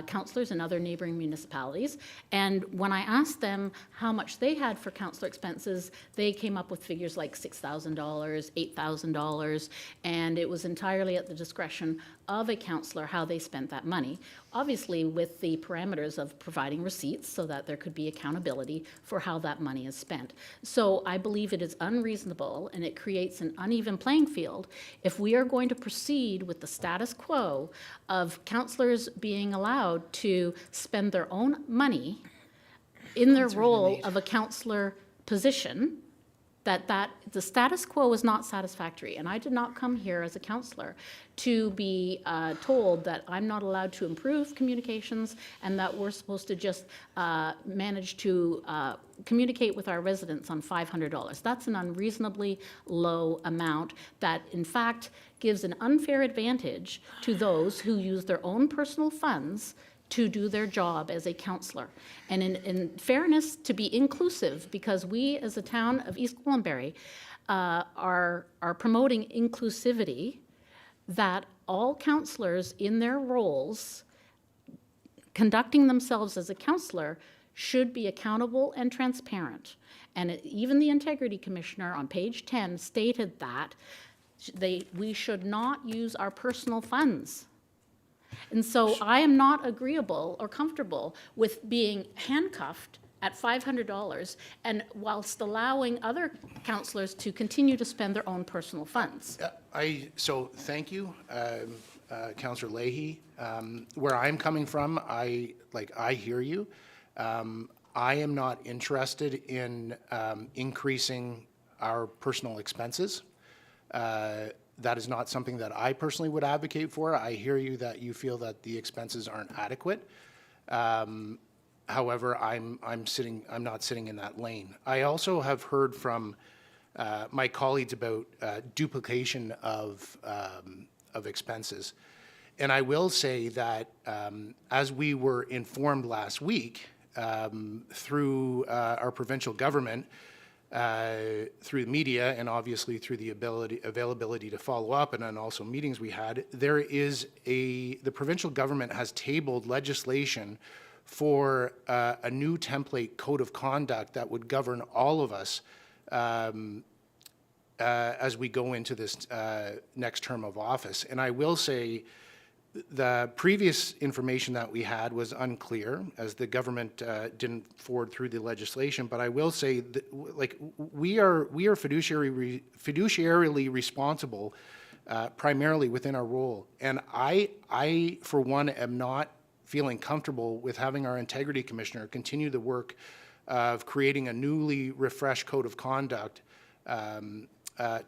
councillors in other neighboring municipalities. And when I asked them how much they had for councillor expenses, they came up with figures like $6,000, $8,000, and it was entirely at the discretion of a councillor how they spent that money, obviously with the parameters of providing receipts so that there could be accountability for how that money is spent. So I believe it is unreasonable, and it creates an uneven playing field if we are going to proceed with the status quo of councillors being allowed to spend their own money in their role of a councillor position, that the status quo is not satisfactory. And I did not come here as a councillor to be told that I'm not allowed to improve communications and that we're supposed to just manage to communicate with our residents on $500. That's an unreasonably low amount that, in fact, gives an unfair advantage to those who use their own personal funds to do their job as a councillor. And in fairness, to be inclusive, because we as a town of East Gwillimbury are promoting inclusivity, that all councillors in their roles conducting themselves as a councillor should be accountable and transparent. And even the Integrity Commissioner on page 10 stated that we should not use our personal funds. And so I am not agreeable or comfortable with being handcuffed at $500 and whilst allowing other councillors to continue to spend their own personal funds. So thank you, Councillor Leahy. Where I'm coming from, I hear you. I am not interested in increasing our personal expenses. That is not something that I personally would advocate for. I hear you that you feel that the expenses aren't adequate. However, I'm not sitting in that lane. I also have heard from my colleagues about duplication of expenses. And I will say that as we were informed last week through our provincial government, through the media and obviously through the availability to follow up, and then also meetings we had, the provincial government has tabled legislation for a new template code of conduct that would govern all of us as we go into this next term of office. And I will say the previous information that we had was unclear, as the government didn't forward through the legislation. But I will say that, we are fiduciarily responsible, primarily within our role. And I for one am not feeling comfortable with having our integrity commissioner continue the work of creating a newly refreshed code of conduct to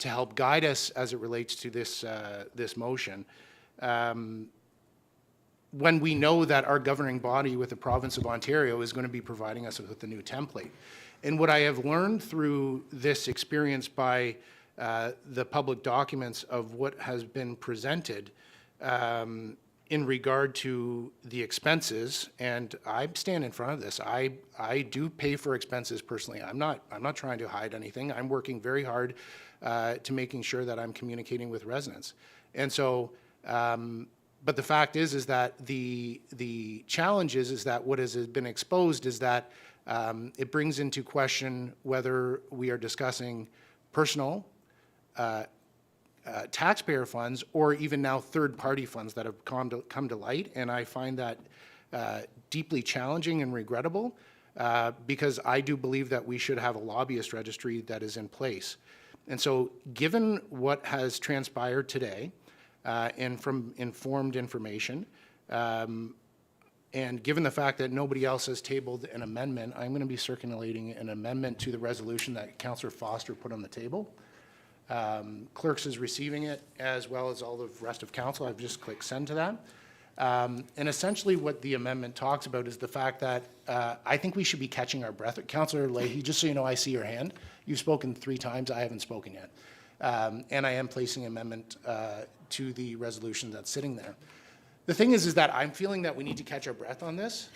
help guide us as it relates to this motion. When we know that our governing body with the province of Ontario is going to be providing us with a new template. And what I have learned through this experience by the public documents of what has been presented in regard to the expenses, and I stand in front of this, I do pay for expenses personally. I'm not trying to hide anything. I'm working very hard to making sure that I'm communicating with residents. And so, but the fact is that the challenge is that what has been exposed is that it brings into question whether we are discussing personal taxpayer funds or even now third-party funds that have come to light. And I find that deeply challenging and regrettable because I do believe that we should have a lobbyist registry that is in place. And so given what has transpired today, and from informed information, and given the fact that nobody else has tabled an amendment, I'm going to be circulating an amendment to the resolution that Councillor Foster put on the table. Clerks is receiving it, as well as all the rest of council. I've just clicked send to that. And essentially what the amendment talks about is the fact that I think we should be catching our breath. Councillor Leahy, just so you know, I see your hand. You've spoken 3 times. I haven't spoken yet. And I am placing amendment to the resolution that's sitting there. The thing is that I'm feeling that we need to catch our breath on this.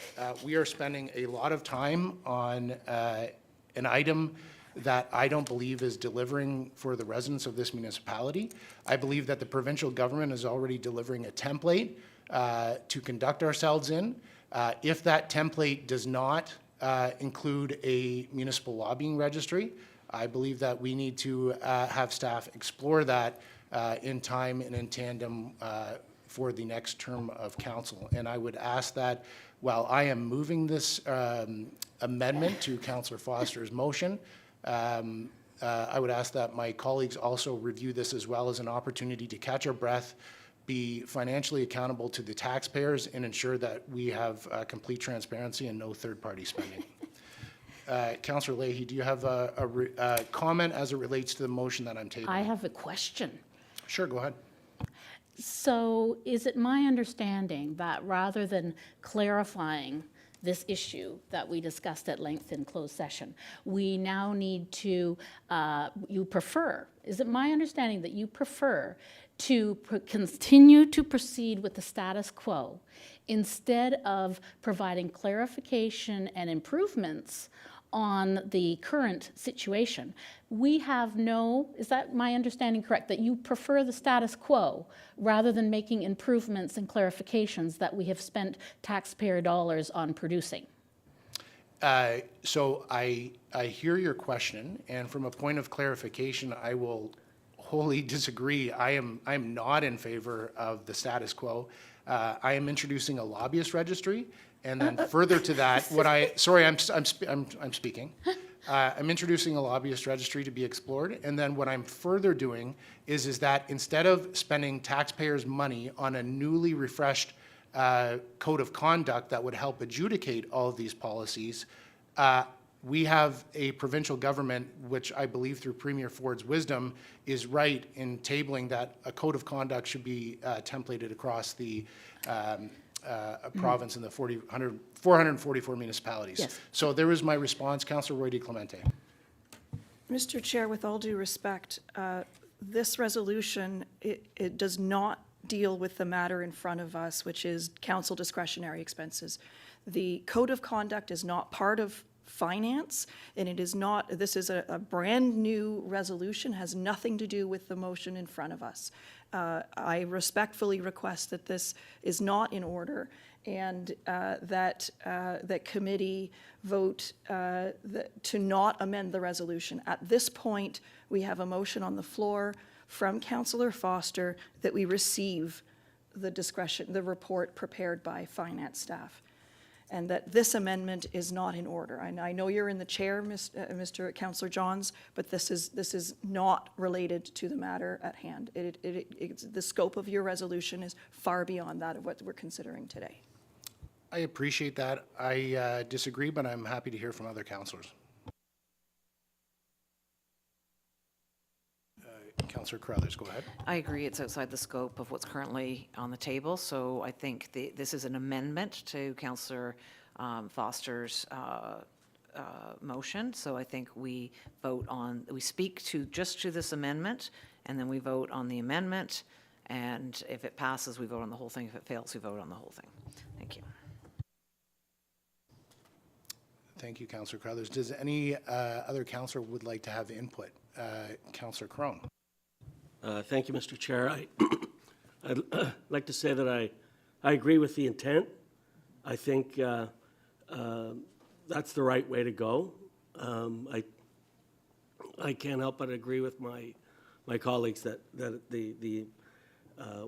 We are spending a lot of time on an item that I don't believe is delivering for the residents of this municipality. I believe that the provincial government is already delivering a template to conduct ourselves in. If that template does not include a municipal lobbying registry, I believe that we need to have staff explore that in time and in tandem for the next term of council. And I would ask that while I am moving this amendment to Councillor Foster's motion, I would ask that my colleagues also review this as well as an opportunity to catch our breath, be financially accountable to the taxpayers, and ensure that we have complete transparency and no third-party spending. Councillor Leahy, do you have a comment as it relates to the motion that I'm tabling? I have a question. Sure, go ahead. So is it my understanding that rather than clarifying this issue that we discussed at length in closed session, we now need to, is it my understanding that you prefer to continue to proceed with the status quo instead of providing clarification and improvements on the current situation? We have no, is that my understanding correct, that you prefer the status quo rather than making improvements and clarifications that we have spent taxpayer dollars on producing? So I hear your question, and from a point of clarification, I will wholly disagree. I'm not in favor of the status quo. I am introducing a lobbyist registry, and then further to that, I'm speaking. I'm introducing a lobbyist registry to be explored, and then what I'm further doing is that instead of spending taxpayers' money on a newly refreshed code of conduct that would help adjudicate all of these policies, we have a provincial government, which I believe through Premier Ford's wisdom is right in tabling that a code of conduct should be templated across the province and the 444 municipalities. Yes. So there is my response, Councillor Roy-DiClemente. Mr. Chair, with all due respect, this resolution, it does not deal with the matter in front of us, which is council discretionary expenses. The code of conduct is not part of finance, and it is not, this is a brand-new resolution, has nothing to do with the motion in front of us. I respectfully request that this is not in order, and that committee vote to not amend the resolution. At this point, we have a motion on the floor from Councillor Foster that we receive the report prepared by finance staff, and that this amendment is not in order. And I know you're in the chair, Mr. Councillor Johns, but this is not related to the matter at hand. The scope of your resolution is far beyond that of what we're considering today. I appreciate that. I disagree, but I'm happy to hear from other councillors. Councillor Carruthers, go ahead. I agree, it's outside the scope of what's currently on the table, so I think this is an amendment to Councillor Foster's motion, so I think we speak just to this amendment, and then we vote on the amendment, and if it passes, we vote on the whole thing. If it fails, we vote on the whole thing. Thank you. Thank you, Councillor Carruthers. Does any other councillor would like to have input? Councillor Crone. Thank you, Mr. Chair. I'd like to say that I agree with the intent. I think that's the right way to go. I can't help but agree with my colleagues that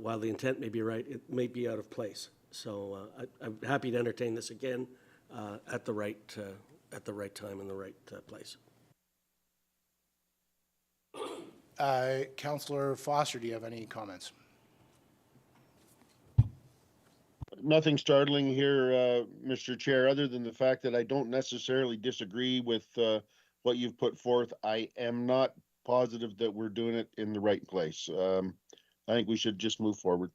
while the intent may be right, it may be out of place. So I'm happy to entertain this again at the right time and the right place. Councillor Foster, do you have any comments? Nothing startling here, Mr. Chair, other than the fact that I don't necessarily disagree with what you've put forth. I am not positive that we're doing it in the right place. I think we should just move forward.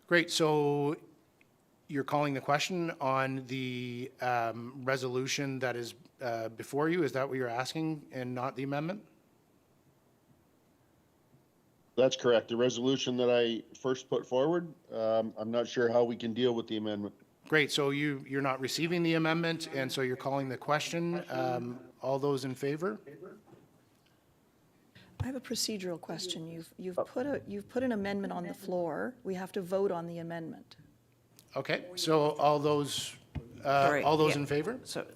Great. So you're calling the question on the resolution that is before you. Is that what you're asking, and not the amendment? That's correct. The resolution that I first put forward, I'm not sure how we can deal with the amendment. Great, so you're not receiving the amendment, and so you're calling the question. All those in favor? I have a procedural question. You've put an amendment on the floor. We have to vote on the amendment. Okay, so all those Sorry, yeah. in favor? So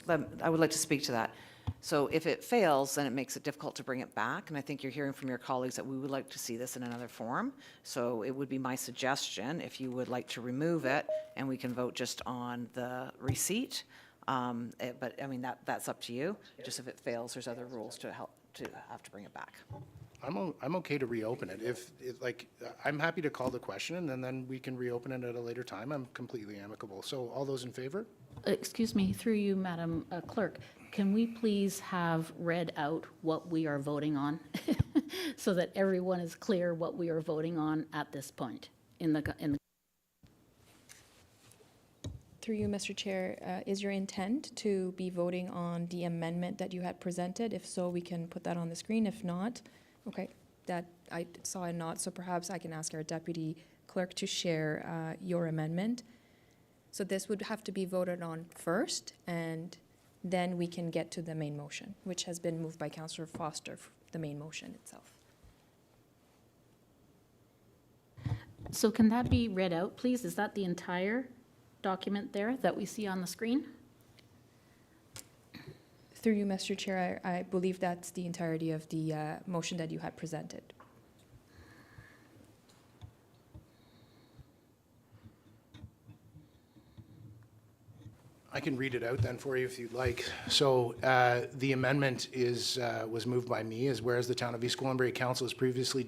I would like to speak to that. So if it fails, then it makes it difficult to bring it back, and I think you're hearing from your colleagues that we would like to see this in another form. So it would be my suggestion, if you would like to remove it, and we can vote just on the receipt. But, I mean, that's up to you. Just if it fails, there's other rules to help, to have to bring it back. I'm okay to reopen it. I'm happy to call the question, and then we can reopen it at a later time. I'm completely amicable. So all those in favor? Excuse me, through you, Madam Clerk, can we please have read out what we are voting on so that everyone is clear what we are voting on at this point in the. Through you, Mr. Chair, is your intent to be voting on the amendment that you had presented? If so, we can put that on the screen. If not, okay, that I saw a nod, so perhaps I can ask our deputy clerk to share your amendment. So this would have to be voted on first, and then we can get to the main motion, which has been moved by Councillor Foster, the main motion itself. So can that be read out, please? Is that the entire document there that we see on the screen? Through you, Mr. Chair, I believe that's the entirety of the motion that you had presented. I can read it out then for you if you'd like. So the amendment was moved by me, as whereas the Town of East Gwillimbury Council has previously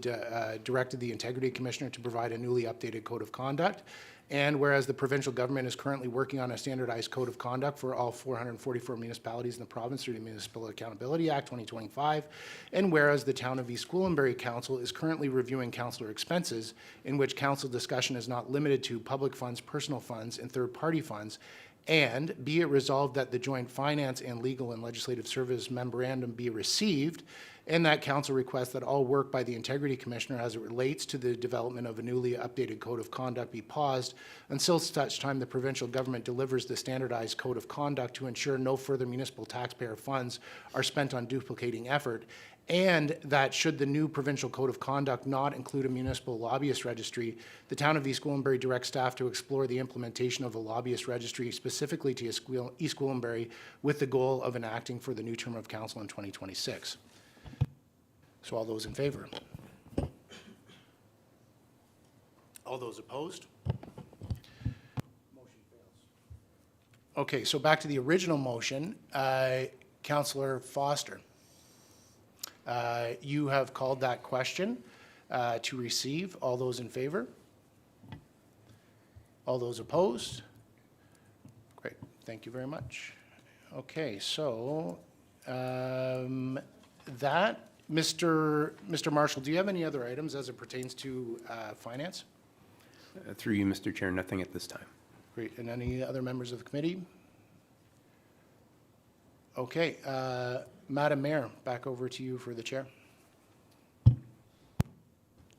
directed the Integrity Commissioner to provide a newly updated code of conduct, and whereas the provincial government is currently working on a standardized code of conduct for all 444 municipalities in the province through the Municipal Accountability Act 2025, and whereas the Town of East Gwillimbury Council is currently reviewing councillor expenses, in which council discussion is not limited to public funds, personal funds, and third-party funds, and be it resolved that the joint finance and legal and legislative service memorandum be received, and that council requests that all work by the Integrity Commissioner as it relates to the development of a newly updated code of conduct be paused until such time the provincial government delivers the standardized code of conduct to ensure no further municipal taxpayer funds are spent on duplicating effort, and that should the new provincial code of conduct not include a municipal lobbyist registry, the Town of East Gwillimbury directs staff to explore the implementation of a lobbyist registry specifically to East Gwillimbury with the goal of enacting for the new term of council in 2026. So all those in favor? All those opposed? Motion fails. Okay, so back to the original motion. Councillor Foster. You have called that question to receive. All those in favor? All those opposed? Great, thank you very much. Okay, so Mr. Marshall, do you have any other items as it pertains to finance? Through you, Mr. Chair, nothing at this time. Great, and any other members of the committee? Okay, Madam Mayor, back over to you for the chair.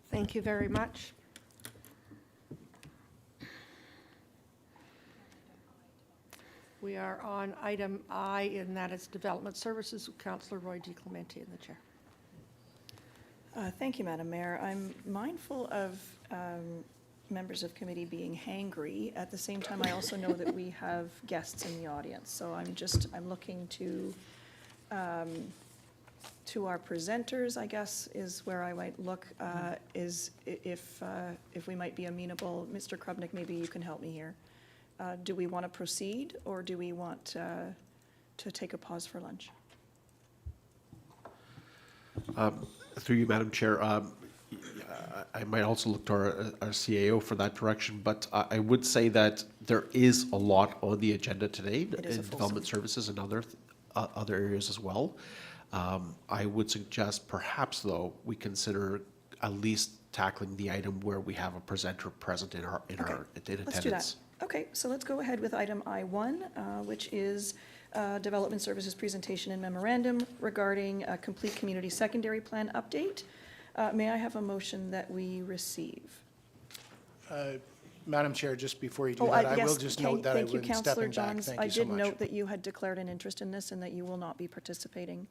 Thank you very much. We are on item I, and that is Development Services, with Councillor Roy-DiClemente in the chair. Thank you, Madam Mayor. I'm mindful of members of committee being hangry. At the same time, I also know that we have guests in the audience. So I'm looking to our presenters, I guess, is where I might look, is if we might be amenable. Mr. Krubnik, maybe you can help me here. Do we want to proceed, or do we want to take a pause for lunch? Through you, Madam Chair, I might also look to our CAO for that direction, but I would say that there is a lot on the agenda today in development services and other areas as well. I would suggest perhaps, though, we consider at least tackling the item where we have a presenter present in attendance. Let's do that. Okay, so let's go ahead with item I1, which is Development Services Presentation and Memorandum regarding a complete community secondary plan update. May I have a motion that we receive? Madam Chair, just before you do Oh, that, I will yes, just okay, note that I thank you, will Councillor stepping back. Johns. Thank I you so did much. note that you had declared an interest in this and that you will not be participating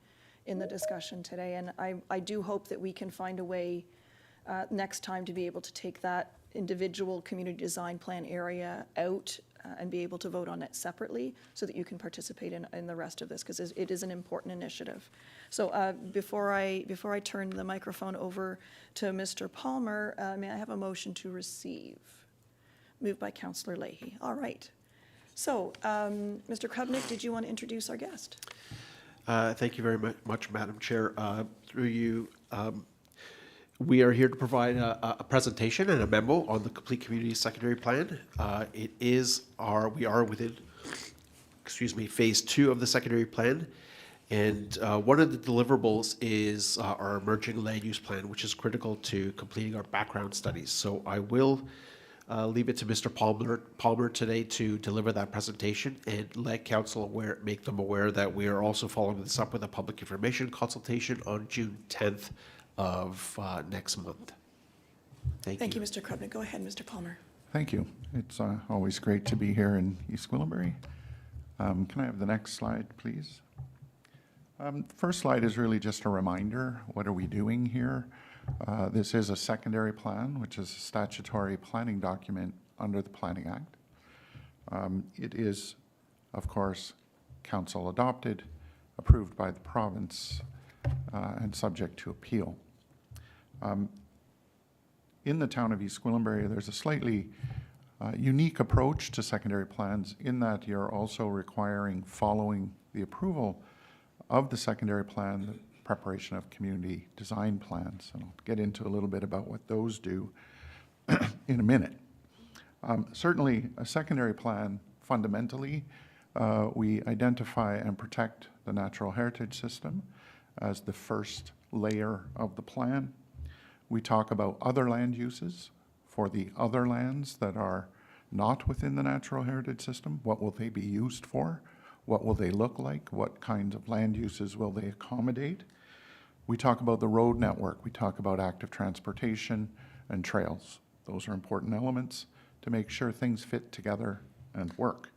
in the discussion today. And I do hope that we can find a way next time to be able to take that individual community design plan area out and be able to vote on it separately so that you can participate in the rest of this, because it is an important initiative. So before I turn the microphone over to Mr. Palmer, may I have a motion to receive? Moved by Councillor Leahy. All right. So, Mr. Krupnik, did you want to introduce our guest? Thank you very much, Madam Chair. Through you, we are here to provide a presentation and a memo on the Complete Community Secondary Plan. We are within, phase 2 of the secondary plan. And one of the deliverables is our emerging land use plan, which is critical to completing our background studies. So I will leave it to Mr. Palmer today to deliver that presentation and let council make them aware that we are also following this up with a public information consultation on June 10th of next month. Thank you, Mr. Krupnik. Go ahead, Mr. Palmer. Thank you. It's always great to be here in East Gwillimbury. Can I have the next slide, please? First slide is really just a reminder. What are we doing here? This is a secondary plan, which is a statutory planning document under the Planning Act. It is, of course, council adopted, approved by the province, and subject to appeal. In the town of East Gwillimbury, there's a slightly unique approach to secondary plans in that you're also requiring, following the approval of the secondary plan, the preparation of community design plans. And I'll get into a little bit about what those do in a minute. Certainly, a secondary plan, fundamentally, we identify and protect the natural heritage system as the first layer of the plan. We talk about other land uses for the other lands that are not within the natural heritage system. What will they be used for? What will they look like? What kinds of land uses will they accommodate? We talk about the road network. We talk about active transportation and trails. Those are important elements to make sure things fit together and work.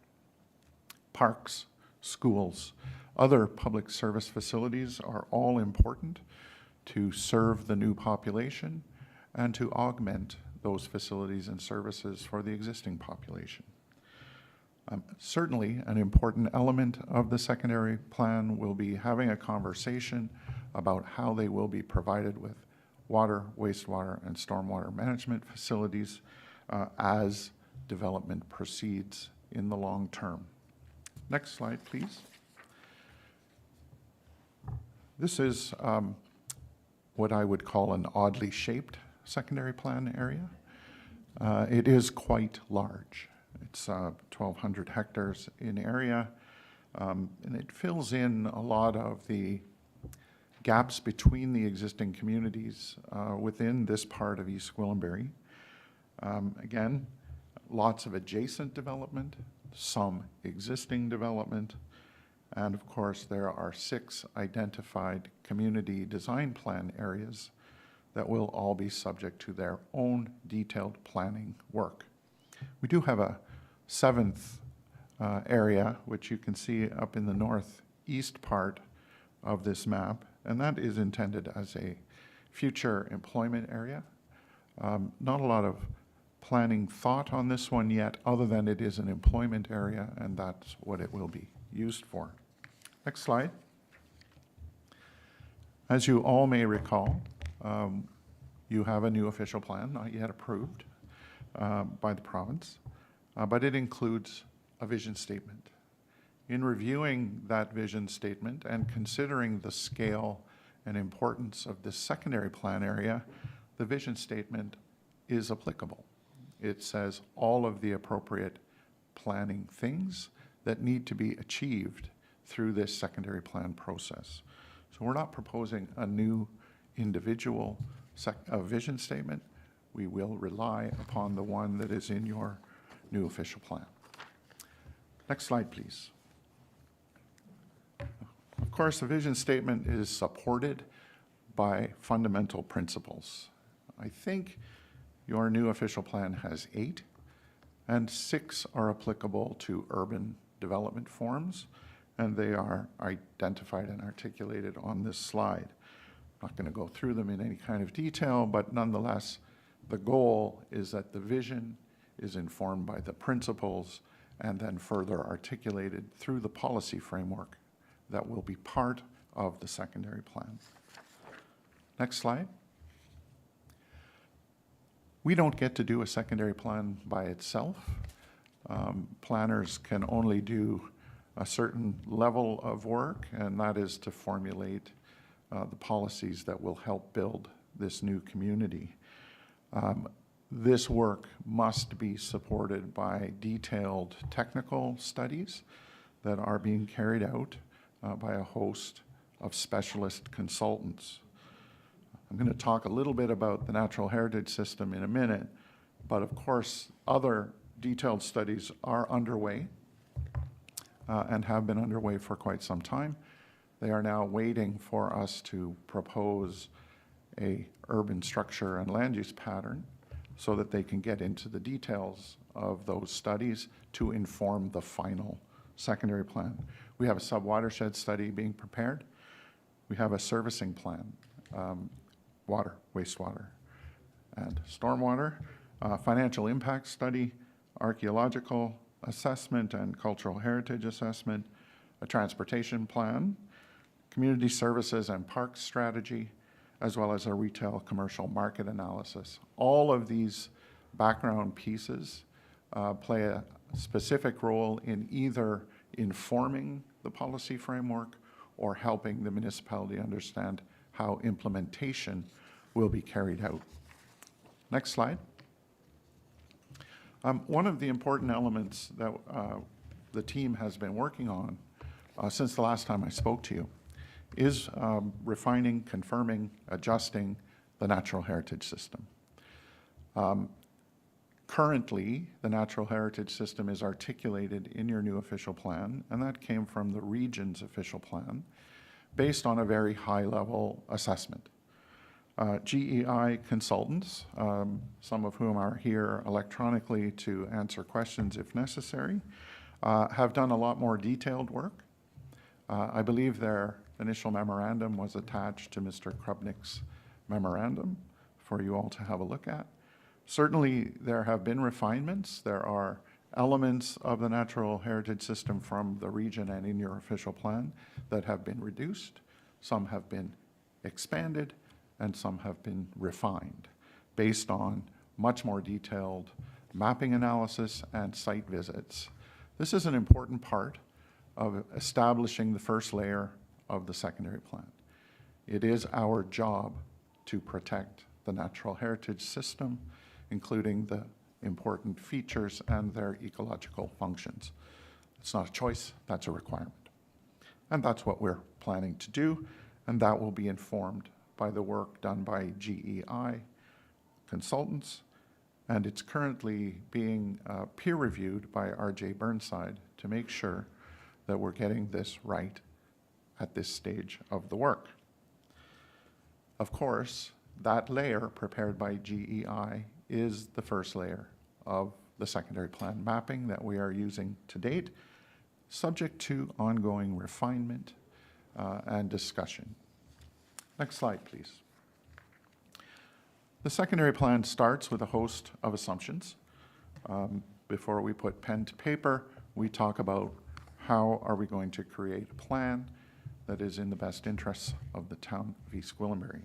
Parks, schools, other public service facilities are all important to serve the new population and to augment those facilities and services for the existing population. Certainly, an important element of the secondary plan will be having a conversation about how they will be provided with water, wastewater, and stormwater management facilities as development proceeds in the long term. Next slide, please. This is what I would call an oddly shaped secondary plan area. It is quite large. It's 1,200 hectares in area, and it fills in a lot of the gaps between the existing communities within this part of East Gwillimbury. Again, lots of adjacent development, some existing development, and of course there are 6 identified community design plan areas that will all be subject to their own detailed planning work. We do have a 7th area, which you can see up in the northeast part of this map, and that is intended as a future employment area. Not a lot of planning thought on this one yet, other than it is an employment area, and that's what it will be used for. Next slide. As you all may recall, you have a new official plan, not yet approved by the province, but it includes a vision statement. In reviewing that vision statement and considering the scale and importance of this secondary plan area, the vision statement is applicable. It says all of the appropriate planning things that need to be achieved through this secondary plan process. So we're not proposing a new individual vision statement. We will rely upon the one that is in your new official plan. Next slide, please. Of course, the vision statement is supported by fundamental principles. I think your new official plan has 8, and 6 are applicable to urban development forms, and they are identified and articulated on this slide. I'm not going to go through them in any kind of detail, but nonetheless, the goal is that the vision is informed by the principles and then further articulated through the policy framework that will be part of the secondary plan. Next slide. We don't get to do a secondary plan by itself. Planners can only do a certain level of work, and that is to formulate the policies that will help build this new community. This work must be supported by detailed technical studies that are being carried out by a host of specialist consultants. I'm going to talk a little bit about the natural heritage system in a minute, but of course, other detailed studies are underway and have been underway for quite some time. They are now waiting for us to propose a urban structure and land use pattern so that they can get into the details of those studies to inform the final secondary plan. We have a sub-watershed study being prepared. We have a servicing plan, water, wastewater, and stormwater, financial impact study, archaeological assessment and cultural heritage assessment, a transportation plan, community services and parks strategy, as well as a retail commercial market analysis. All of these background pieces play a specific role in either informing the policy framework or helping the municipality understand how implementation will be carried out. Next slide. One of the important elements that the team has been working on since the last time I spoke to you is refining, confirming, adjusting the natural heritage system. Currently, the natural heritage system is articulated in your new official plan, and that came from the region's official plan based on a very high-level assessment. GEI consultants, some of whom are here electronically to answer questions if necessary, have done a lot more detailed work. I believe their initial memorandum was attached to Mr. Krupnick's memorandum for you all to have a look at. Certainly, there have been refinements. There are elements of the natural heritage system from the region and in your official plan that have been reduced. Some have been expanded, and some have been refined based on much more detailed mapping analysis and site visits. This is an important part of establishing the first layer of the secondary plan. It is our job to protect the natural heritage system, including the important features and their ecological functions. It's not a choice, that's a requirement. And that's what we're planning to do, and that will be informed by the work done by GEI consultants, and it's currently being peer-reviewed by RJ Burnside to make sure that we're getting this right at this stage of the work. Of course, that layer prepared by GEI is the first layer of the secondary plan mapping that we are using to date, subject to ongoing refinement and discussion. Next slide, please. The secondary plan starts with a host of assumptions. Before we put pen to paper, we talk about how are we going to create a plan that is in the best interests of the town of East Gwillimbury.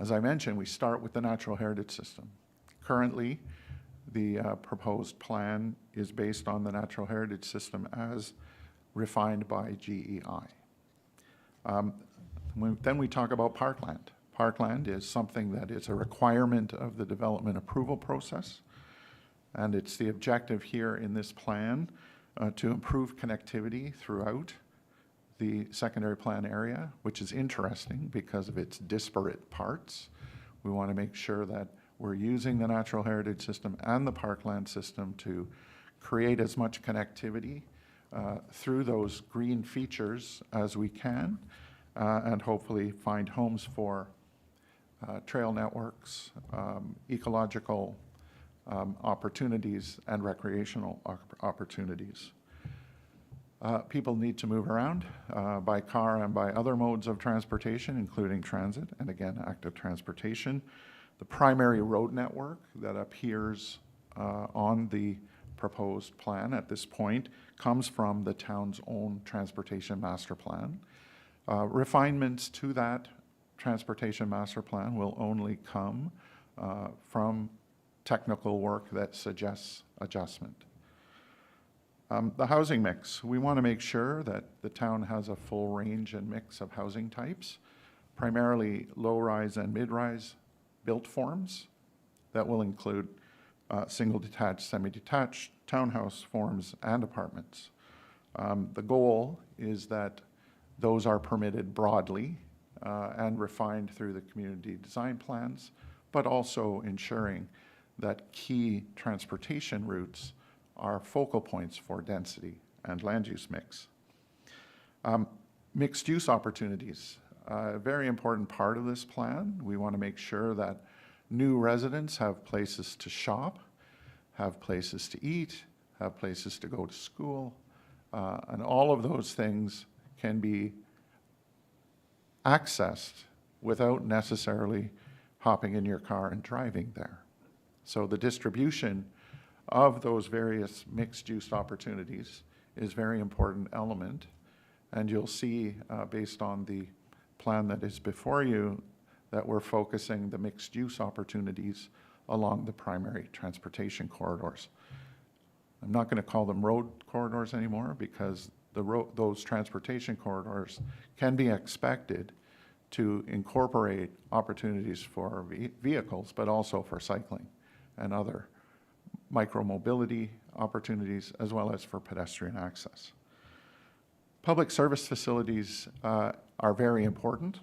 As I mentioned, we start with the natural heritage system. Currently, the proposed plan is based on the natural heritage system as refined by GEI. Then we talk about parkland. Parkland is something that is a requirement of the development approval process, and it's the objective here in this plan to improve connectivity throughout the secondary plan area, which is interesting because of its disparate parts. We want to make sure that we're using the natural heritage system and the parkland system to create as much connectivity through those green features as we can, and hopefully find homes for trail networks, ecological opportunities, and recreational opportunities. People need to move around by car and by other modes of transportation, including transit, and again, active transportation. The primary road network that appears on the proposed plan at this point comes from the town's own transportation master plan. Refinements to that transportation master plan will only come from technical work that suggests adjustment. The housing mix. We want to make sure that the town has a full range and mix of housing types, primarily low-rise and mid-rise built forms that will include single-detached, semi-detached, townhouse forms, and apartments. The goal is that those are permitted broadly and refined through the community design plans, but also ensuring that key transportation routes are focal points for density and land use mix. Mixed use opportunities, a very important part of this plan. We want to make sure that new residents have places to shop, have places to eat, have places to go to school, and all of those things can be accessed without necessarily hopping in your car and driving there. So the distribution of those various mixed-use opportunities is a very important element, and you'll see, based on the plan that is before you, that we're focusing the mixed-use opportunities along the primary transportation corridors. I'm not going to call them road corridors anymore because those transportation corridors can be expected to incorporate opportunities for vehicles, but also for cycling and other micro-mobility opportunities, as well as for pedestrian access. Public service facilities are very important.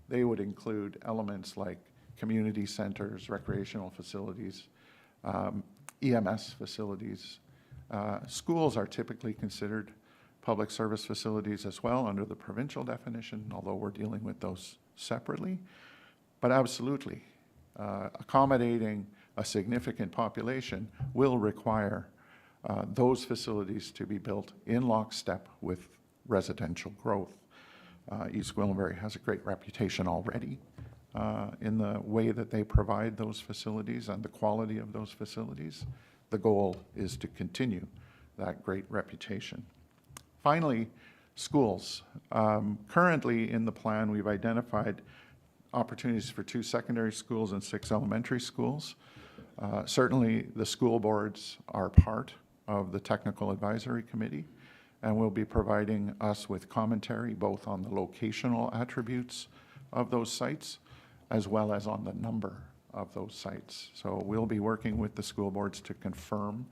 They would include elements like community centers, recreational facilities, EMS facilities. Schools are typically considered public service facilities as well under the provincial definition, although we're dealing with those separately. But absolutely, accommodating a significant population will require those facilities to be built in lockstep with residential growth. East Gwillimbury has a great reputation already in the way that they provide those facilities and the quality of those facilities. The goal is to continue that great reputation. Finally, schools. Currently in the plan, we've identified opportunities for 2 secondary schools and 6 elementary schools. Certainly, the school boards are part of the Technical Advisory Committee and will be providing us with commentary both on the locational attributes of those sites as well as on the number of those sites. So we'll be working with the school boards to confirm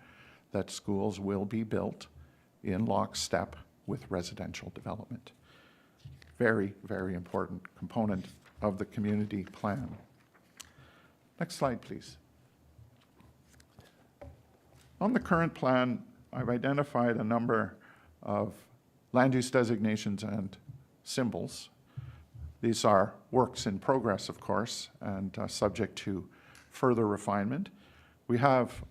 that schools will be built in lockstep with residential development. Very, very important component of the community plan. Next slide, please. On the current plan, I've identified a number of land use designations and symbols. These are works in progress, of course, and subject to further refinement. We have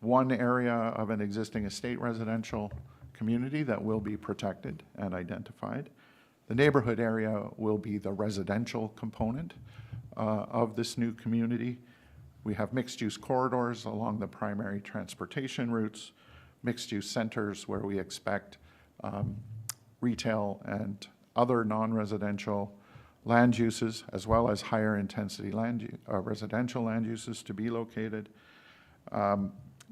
one area of an existing estate residential community that will be protected and identified. The neighborhood area will be the residential component of this new community. We have mixed-use corridors along the primary transportation routes, mixed-use centers where we expect retail and other non-residential land uses, as well as higher intensity residential land uses to be located.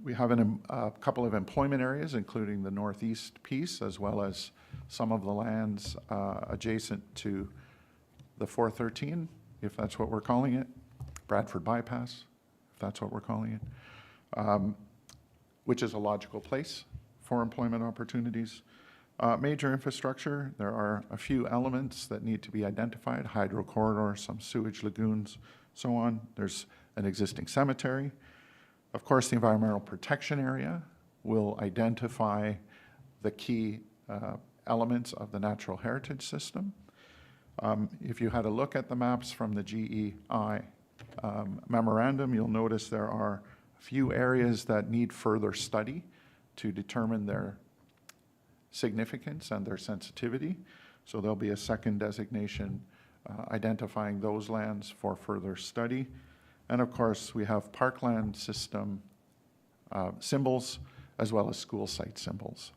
We have a couple of employment areas, including the northeast piece, as well as some of the lands adjacent to the 413, if that's what we're calling it, Bradford Bypass, if that's what we're calling it, which is a logical place for employment opportunities. Major infrastructure, there are a few elements that need to be identified, hydro corridors, some sewage lagoons, so on. There's an existing cemetery. Of course, the environmental protection area will identify the key elements of the natural heritage system. If you had a look at the maps from the GEI memorandum, you'll notice there are a few areas that need further study to determine their significance and their sensitivity. So there'll be a second designation identifying those lands for further study. And of course, we have parkland system symbols as well as school site symbols.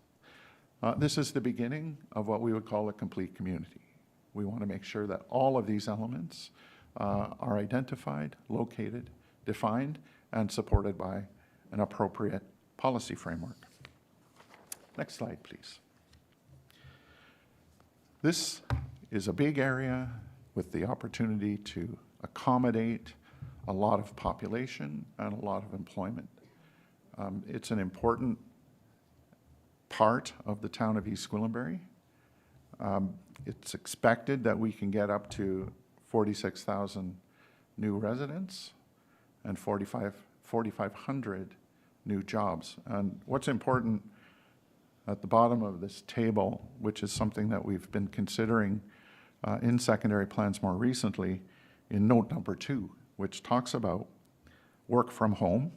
This is the beginning of what we would call a complete community. We want to make sure that all of these elements are identified, located, defined, and supported by an appropriate policy framework. Next slide, please. This is a big area with the opportunity to accommodate a lot of population and a lot of employment. It's an important part of the town of East Gwillimbury. It's expected that we can get up to 46,000 new residents and 4,500 new jobs. And what's important at the bottom of this table, which is something that we've been considering in secondary plans more recently, in note number 2, which talks about work from home,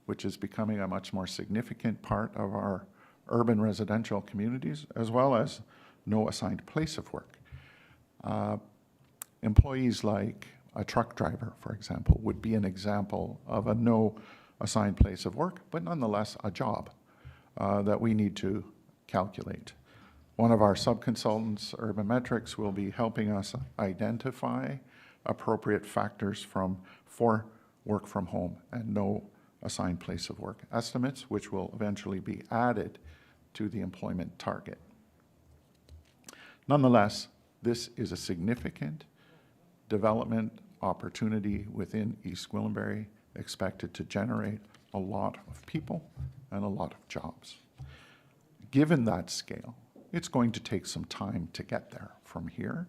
which is becoming a much more significant part of our urban residential communities, as well as no assigned place of work. Employees like a truck driver, for example, would be an example of a no assigned place of work, but nonetheless a job that we need to calculate. One of our sub-consultants, Urban Metrics, will be helping us identify appropriate factors for work from home and no assigned place of work estimates, which will eventually be added to the employment target. Nonetheless, this is a significant development opportunity within East Gwillimbury, expected to generate a lot of people and a lot of jobs. Given that scale, it's going to take some time to get there from here.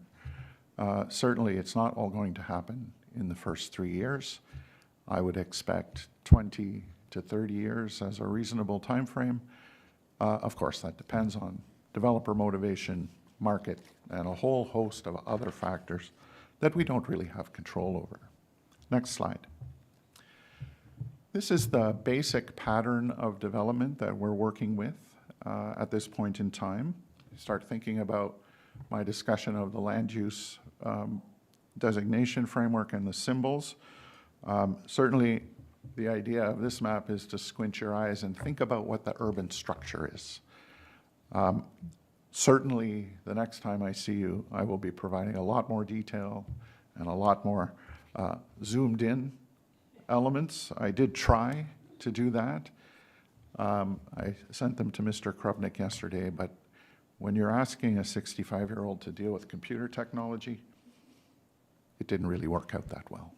Certainly, it's not all going to happen in the first 3 years. I would expect 20 to 30 years as a reasonable time frame. Of course, that depends on developer motivation, market, and a whole host of other factors that we don't really have control over. Next slide. This is the basic pattern of development that we're working with at this point in time. Start thinking about my discussion of the land use designation framework and the symbols. Certainly, the idea of this map is to squint your eyes and think about what the urban structure is. Certainly, the next time I see you, I will be providing a lot more detail and a lot more zoomed in elements. I did try to do that. I sent them to Mr. Krupnik yesterday, but when you're asking a 65-year-old to deal with computer technology, it didn't really work out that well.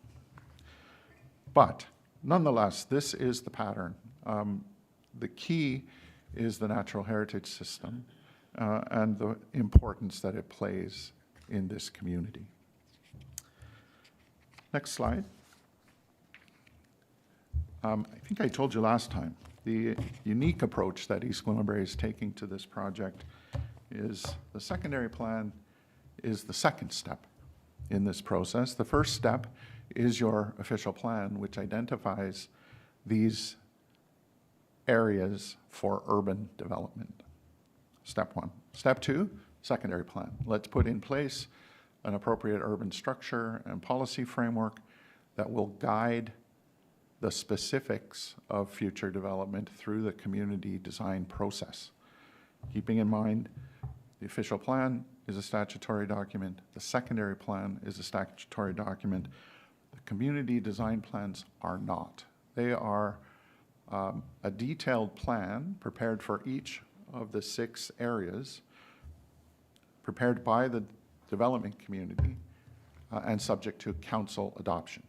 But nonetheless, this is the pattern. The key is the natural heritage system and the importance that it plays in this community. Next slide. I think I told you last time, the unique approach that East Gwillimbury is taking to this project is the secondary plan is the second step in this process. The first step is your official plan, which identifies these areas for urban development. Step 1. Step 2, secondary plan. Let's put in place an appropriate urban structure and policy framework that will guide the specifics of future development through the community design process. Keeping in mind, the official plan is a statutory document, the secondary plan is a statutory document. The community design plans are not. They are a detailed plan prepared for each of the 6 areas, prepared by the development community and subject to council adoption.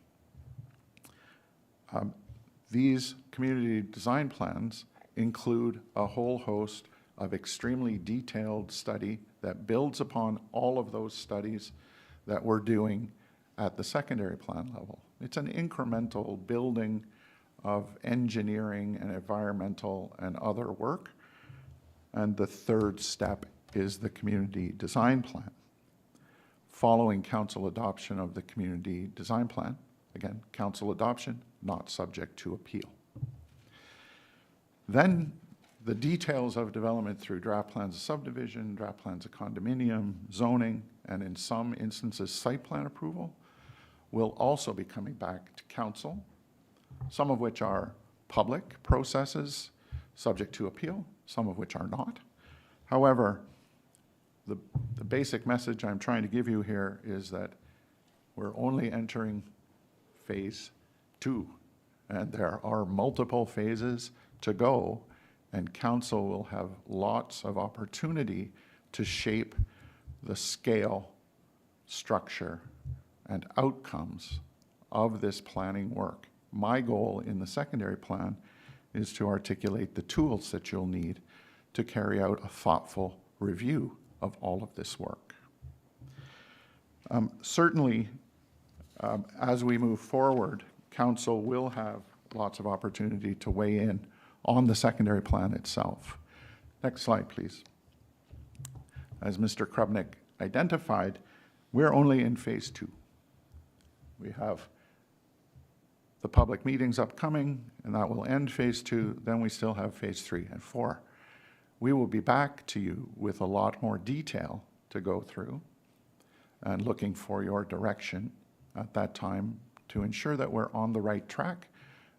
These community design plans include a whole host of extremely detailed study that builds upon all of those studies that we're doing at the secondary plan level. It's an incremental building of engineering and environmental and other work. And the third step is the community design plan. Following council adoption of the community design plan, again, council adoption, not subject to appeal. Then the details of development through draft plans of subdivision, draft plans of condominium, zoning, and in some instances, site plan approval will also be coming back to council, some of which are public processes subject to appeal, some of which are not. However, the basic message I'm trying to give you here is that we're only entering phase 2, and there are multiple phases to go, and council will have lots of opportunity to shape the scale, structure, and outcomes of this planning work. My goal in the secondary plan is to articulate the tools that you'll need to carry out a thoughtful review of all of this work. Certainly, as we move forward, council will have lots of opportunity to weigh in on the secondary plan itself. Next slide, please. As Mr. Krubnik identified, we're only in phase 2. We have the public meetings upcoming, and that will end phase 2. Then we still have phase 3 and 4. We will be back to you with a lot more detail to go through and looking for your direction at that time to ensure that we're on the right track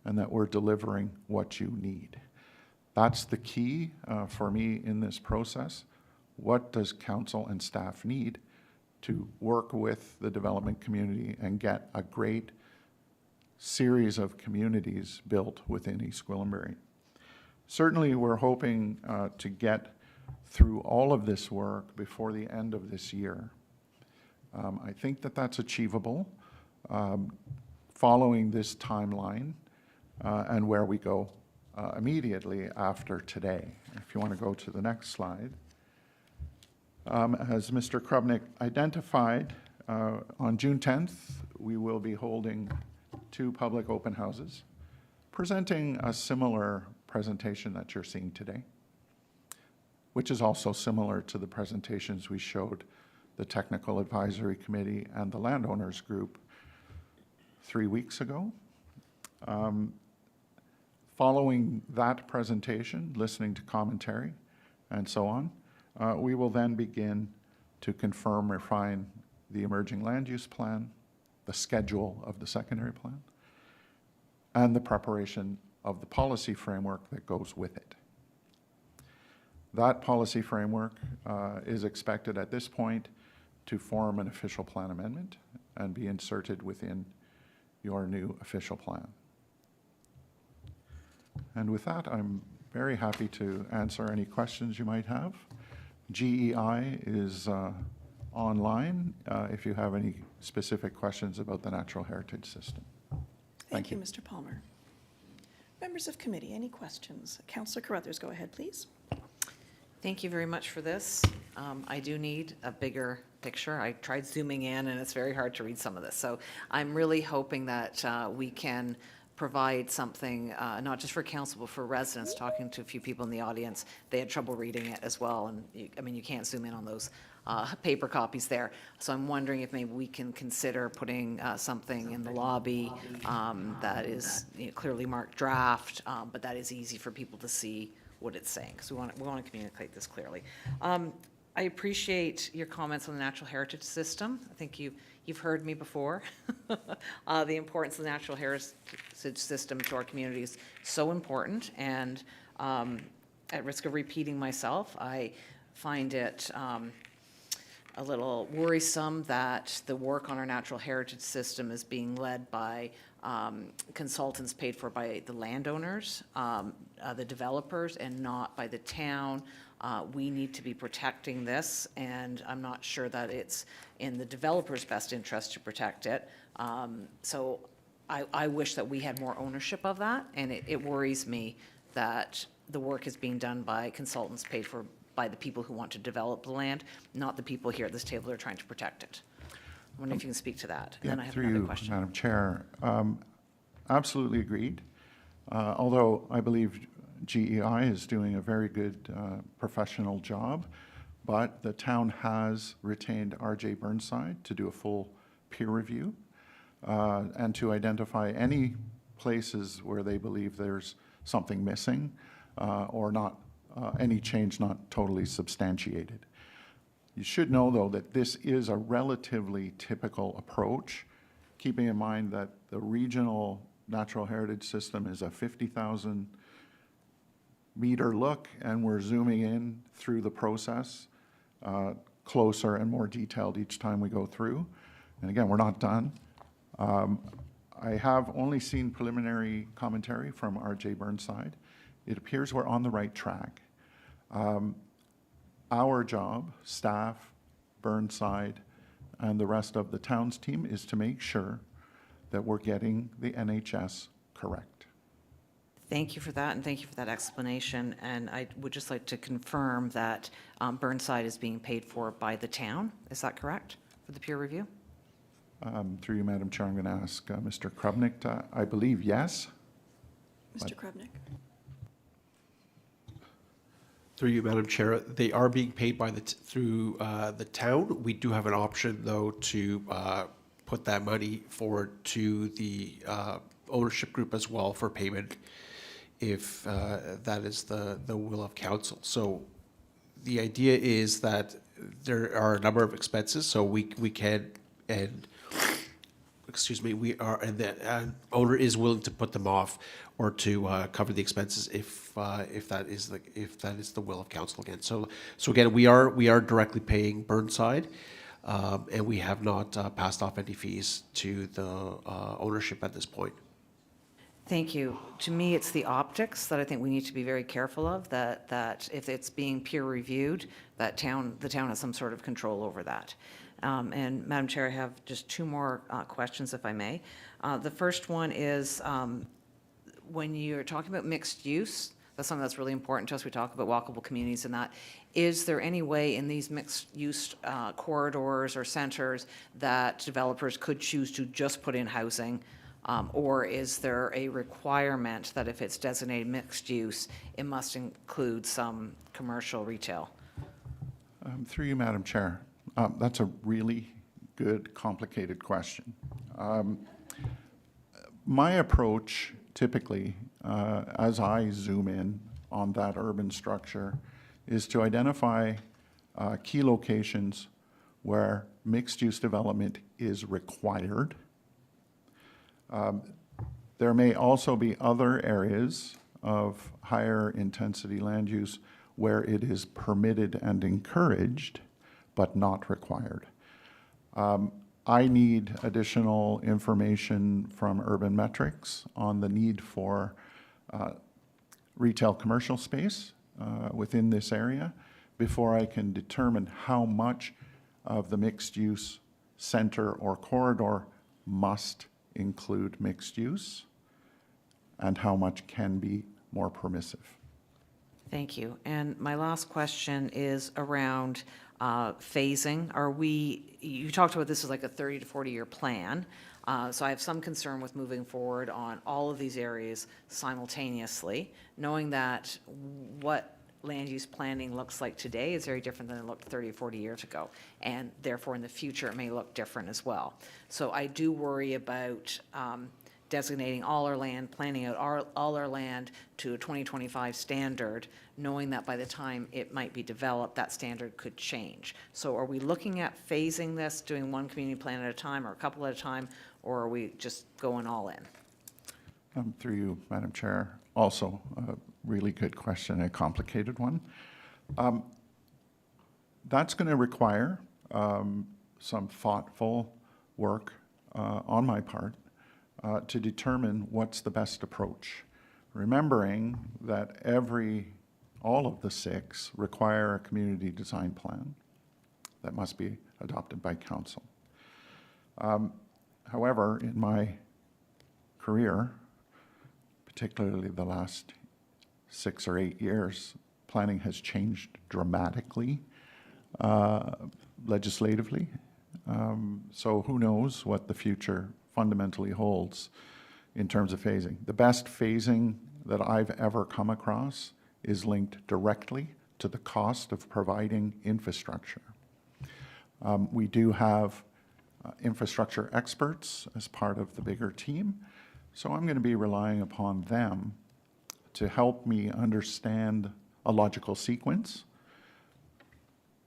and that we're delivering what you need. That's the key for me in this process. What does council and staff need to work with the development community and get a great series of communities built within East Gwillimbury? Certainly, we're hoping to get through all of this work before the end of this year. I think that that's achievable following this timeline and where we go immediately after today. If you want to go to the next slide. As Mr. Krubnik identified, on June 10th, we will be holding 2 public open houses, presenting a similar presentation that you're seeing today, which is also similar to the presentations we showed the Technical Advisory Committee and the Landowners Group 3 weeks ago. Following that presentation, listening to commentary and so on, we will then begin to confirm, refine the emerging land use plan, the schedule of the secondary plan, and the preparation of the policy framework that goes with it. That policy framework is expected at this point to form an official plan amendment and be inserted within your new official plan. And with that, I'm very happy to answer any questions you might have. GEI is online if you have any specific questions about the natural heritage system. Thank you, Mr. Palmer. Members of committee, any questions? Councillor Carruthers, go ahead, please. Thank you very much for this. I do need a bigger picture. I tried zooming in, and it's very hard to read some of this. So I'm really hoping that we can provide something, not just for council, but for residents. Talking to a few people in the audience, they had trouble reading it as well. And you can't zoom in on those paper copies there. So I'm wondering if maybe we can consider putting something in the lobby that is clearly marked draft, but that is easy for people to see what it's saying, because we want to communicate this clearly. I appreciate your comments on the natural heritage system. I think you've heard me before. The importance of the natural heritage system to our community is so important, and at risk of repeating myself, I find it a little worrisome that the work on our natural heritage system is being led by consultants paid for by the landowners, the developers, and not by the town. We need to be protecting this, and I'm not sure that it's in the developer's best interest to protect it. So I wish that we had more ownership of that, and it worries me that the work is being done by consultants paid for by the people who want to develop the land, not the people here at this table who are trying to protect it. I wonder if you can speak to that. And then I have another question. Madam Chair. Absolutely agreed. Although I believe GEI is doing a very good professional job, but the town has retained R.J. Burnside to do a full peer review and to identify any places where they believe there's something missing or not, any change not totally substantiated. You should know, though, that this is a relatively typical approach, keeping in mind that the regional natural heritage system is a 50,000 meter look, and we're zooming in through the process closer and more detailed each time we go through. And again, we're not done. I have only seen preliminary commentary from R.J. Burnside. It appears we're on the right track. Our job, staff, Burnside, and the rest of the town's team is to make sure that we're getting the NHS correct. Thank you for that, and thank you for that explanation. And I would just like to confirm that Burnside is being paid for by the town. Is that correct, for the peer review? Through you, Madam Chair, I'm going to ask Mr. Krubnik. I believe yes. Mr. Krubnik. Through you, Madam Chair, they are being paid by through the town. We do have an option, though, to put that money forward to the ownership group as well for payment if that is the will of council. So the idea is that there are a number of expenses, so we can, and excuse me, we are, and the owner is willing to put them off or to cover the expenses if that is the will of council again. So again, we are directly paying Burnside, and we have not passed off any fees to the ownership at this point. Thank you. To me, it's the optics that I think we need to be very careful of, that if it's being peer reviewed, the town has some sort of control over that. And Madam Chair, I have just two more questions, if I may. The first one is, when you're talking about mixed use, that's something that's really important to us. We talk about walkable communities and that. Is there any way in these mixed use corridors or centers that developers could choose to just put in housing? Or is there a requirement that if it's designated mixed use, it must include some commercial retail? Through you, Madam Chair, that's a really good, complicated question. My approach typically, as I zoom in on that urban structure, is to identify key locations where mixed-use development is required. There may also be other areas of higher intensity land use where it is permitted and encouraged, but not required. I need additional information from Urban Metrics on the need for retail commercial space within this area before I can determine how much of the mixed-use center or corridor must include mixed use and how much can be more permissive. Thank you. And my last question is around phasing. You talked about this as like a 30 to 40-year plan. So I have some concern with moving forward on all of these areas simultaneously, knowing that what land use planning looks like today is very different than it looked 30 or 40 years ago. And therefore, in the future, it may look different as well. So I do worry about designating all our land, planning out all our land to a 2025 standard, knowing that by the time it might be developed, that standard could change. So are we looking at phasing this, doing one community plan at a time or a couple at a time, or are we just going all in? Through you, Madam Chair, also a really good question, a complicated one. That's going to require some thoughtful work on my part to determine what's the best approach. Remembering that all of the 6 require a community design plan that must be adopted by council. However, in my career, particularly the last 6 or 8 years, planning has changed dramatically legislatively. So who knows what the future fundamentally holds in terms of phasing. The best phasing that I've ever come across is linked directly to the cost of providing infrastructure. We do have infrastructure experts as part of the bigger team, so I'm going to be relying upon them to help me understand a logical sequence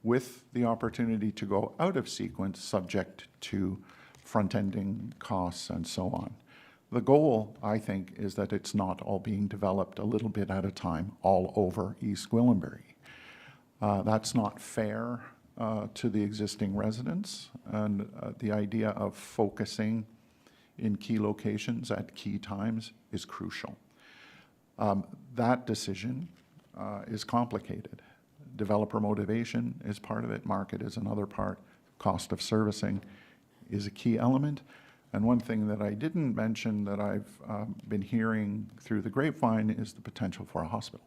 with the opportunity to go out of sequence subject to front-ending costs and so on. The goal, I think, is that it's not all being developed a little bit at a time all over East Gwillimbury. That's not fair to the existing residents, and the idea of focusing in key locations at key times is crucial. That decision is complicated. Developer motivation is part of it, market is another part, cost of servicing is a key element. And one thing that I didn't mention that I've been hearing through the grapevine is the potential for a hospital.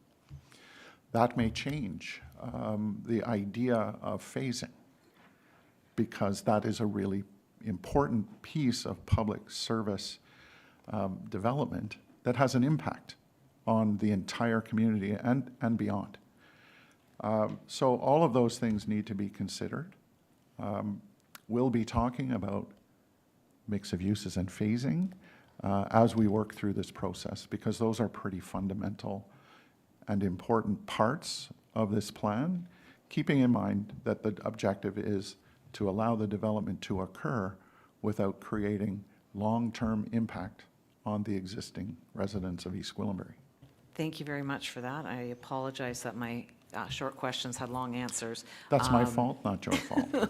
That may change the idea of phasing, because that is a really important piece of public service development that has an impact on the entire community and beyond. So all of those things need to be considered. We'll be talking about mix of uses and phasing as we work through this process, because those are pretty fundamental and important parts of this plan, keeping in mind that the objective is to allow the development to occur without creating long-term impact on the existing residents of East Gwillimbury. Thank you very much for that. I apologize that my short questions had long answers. That's my fault, not your fault.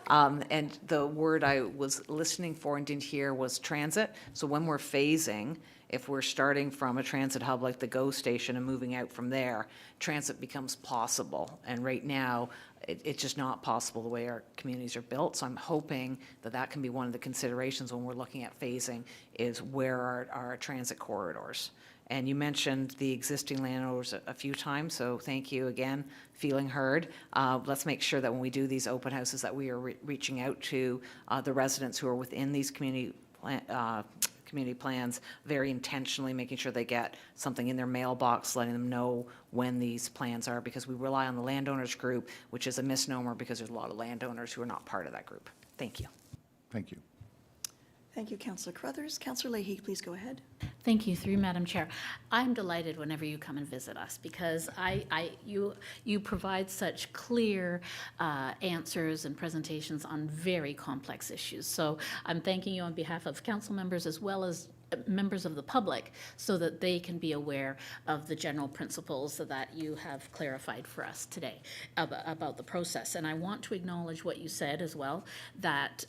And the word I was listening for and didn't hear was transit. So when we're phasing, if we're starting from a transit hub like the GO station and moving out from there, transit becomes possible. And right now, it's just not possible the way our communities are built. So I'm hoping that that can be one of the considerations when we're looking at phasing, is where are our transit corridors. And you mentioned the existing landowners a few times, so thank you again, feeling heard. Let's make sure that when we do these open houses that we are reaching out to the residents who are within these community plans, very intentionally making sure they get something in their mailbox, letting them know when these plans are, because we rely on the landowners group, which is a misnomer because there's a lot of landowners who are not part of that group. Thank you. Thank you. Thank you, Councillor Crothers. Councillor Leahy, please go ahead. Thank you, through you, Madam Chair. I'm delighted whenever you come and visit us, because you provide such clear answers and presentations on very complex issues. So I'm thanking you on behalf of council members as well as members of the public, so that they can be aware of the general principles that you have clarified for us today about the process. And I want to acknowledge what you said as well, that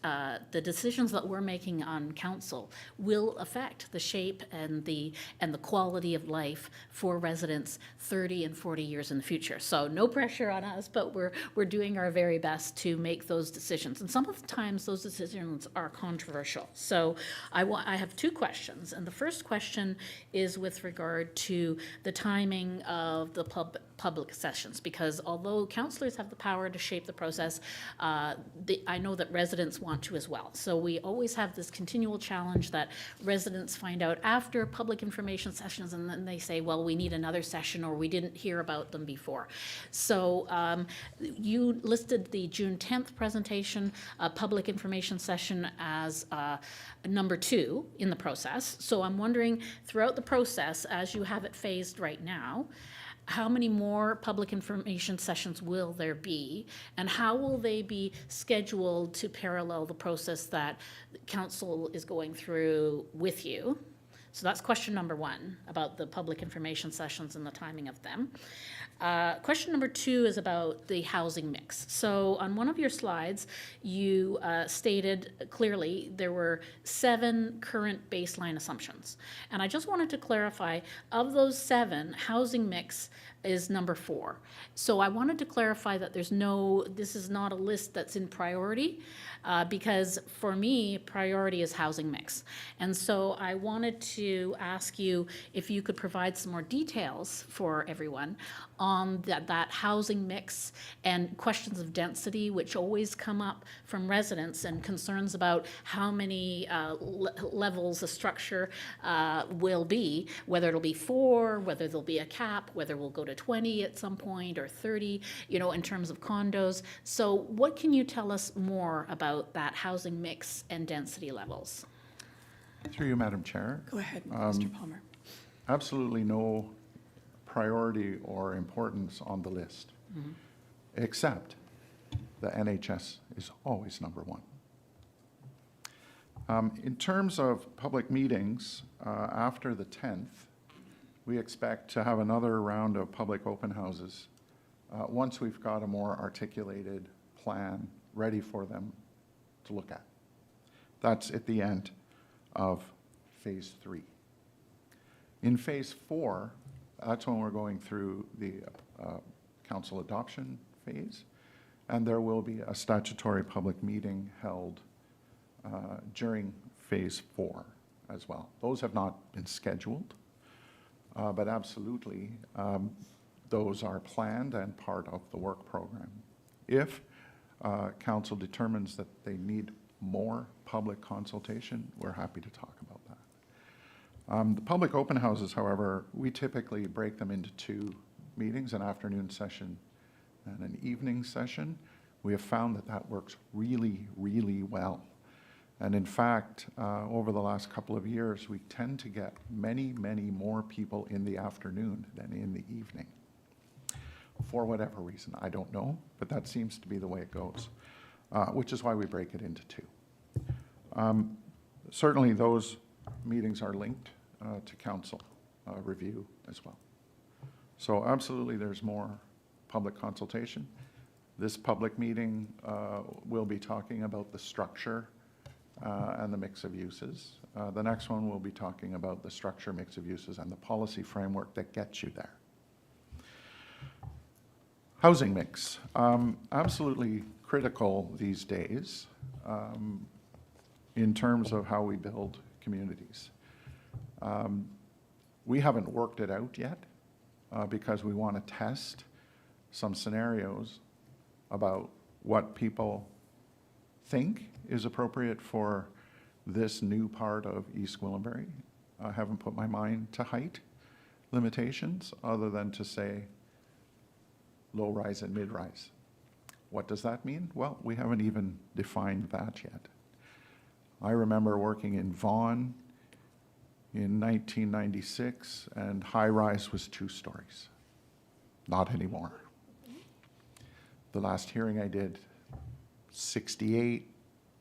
the decisions that we're making on council will affect the shape and the quality of life for residents 30 and 40 years in the future. So no pressure on us, but we're doing our very best to make those decisions. And some of the times those decisions are controversial. So I have two questions. And the first question is with regard to the timing of the public sessions, because although councillors have the power to shape the process, I know that residents want to as well. So we always have this continual challenge that residents find out after public information sessions, and then they say, well, we need another session, or we didn't hear about them before. So you listed the June 10th presentation, public information session, as number 2 in the process. So I'm wondering, throughout the process, as you have it phased right now, how many more public information sessions will there be, and how will they be scheduled to parallel the process that council is going through with you? So that's question number 1, about the public information sessions and the timing of them. Question number 2 is about the housing mix. So on one of your slides, you stated clearly there were 7 current baseline assumptions. And I just wanted to clarify, of those 7, housing mix is number 4. So I wanted to clarify that this is not a list that's in priority, because for me, priority is housing mix. And so I wanted to ask you if you could provide some more details for everyone on that housing mix and questions of density, which always come up from residents, and concerns about how many levels a structure will be, whether it'll be 4, whether there'll be a cap, whether we'll go to to 20 at some point, or 30, in terms of condos. So what can you tell us more about that housing mix and density levels? Through you, Madam Chair. Go ahead, Mr. Palmer. Absolutely no priority or importance on the list, except the NHS is always number one. In terms of public meetings, after the 10th, we expect to have another round of public open houses once we've got a more articulated plan ready for them to look at. That's at the end of phase 3. In phase 4, that's when we're going through the council adoption phase, and there will be a statutory public meeting held during phase 4 as well. Those have not been scheduled, but absolutely those are planned and part of the work program. If council determines that they need more public consultation, we're happy to talk about that. The public open houses, however, we typically break them into 2 meetings, an afternoon session and an evening session. We have found that that works really, really well. And in fact, over the last couple of years, we tend to get many, many more people in the afternoon than in the evening. For whatever reason, I don't know, but that seems to be the way it goes, which is why we break it into 2. Certainly those meetings are linked to council review as well. So absolutely there's more public consultation. This public meeting will be talking about the structure and the mix of uses. The next one will be talking about the structure, mix of uses, and the policy framework that gets you there. Housing mix, absolutely critical these days in terms of how we build communities. We haven't worked it out yet because we want to test some scenarios about what people think is appropriate for this new part of East Gwillimbury. I haven't put my mind to height limitations other than to say low rise and mid rise. What does that mean? Well, we haven't even defined that yet. I remember working in Vaughan in 1996, and high rise was 2 stories. Not anymore. The last hearing I did, 68,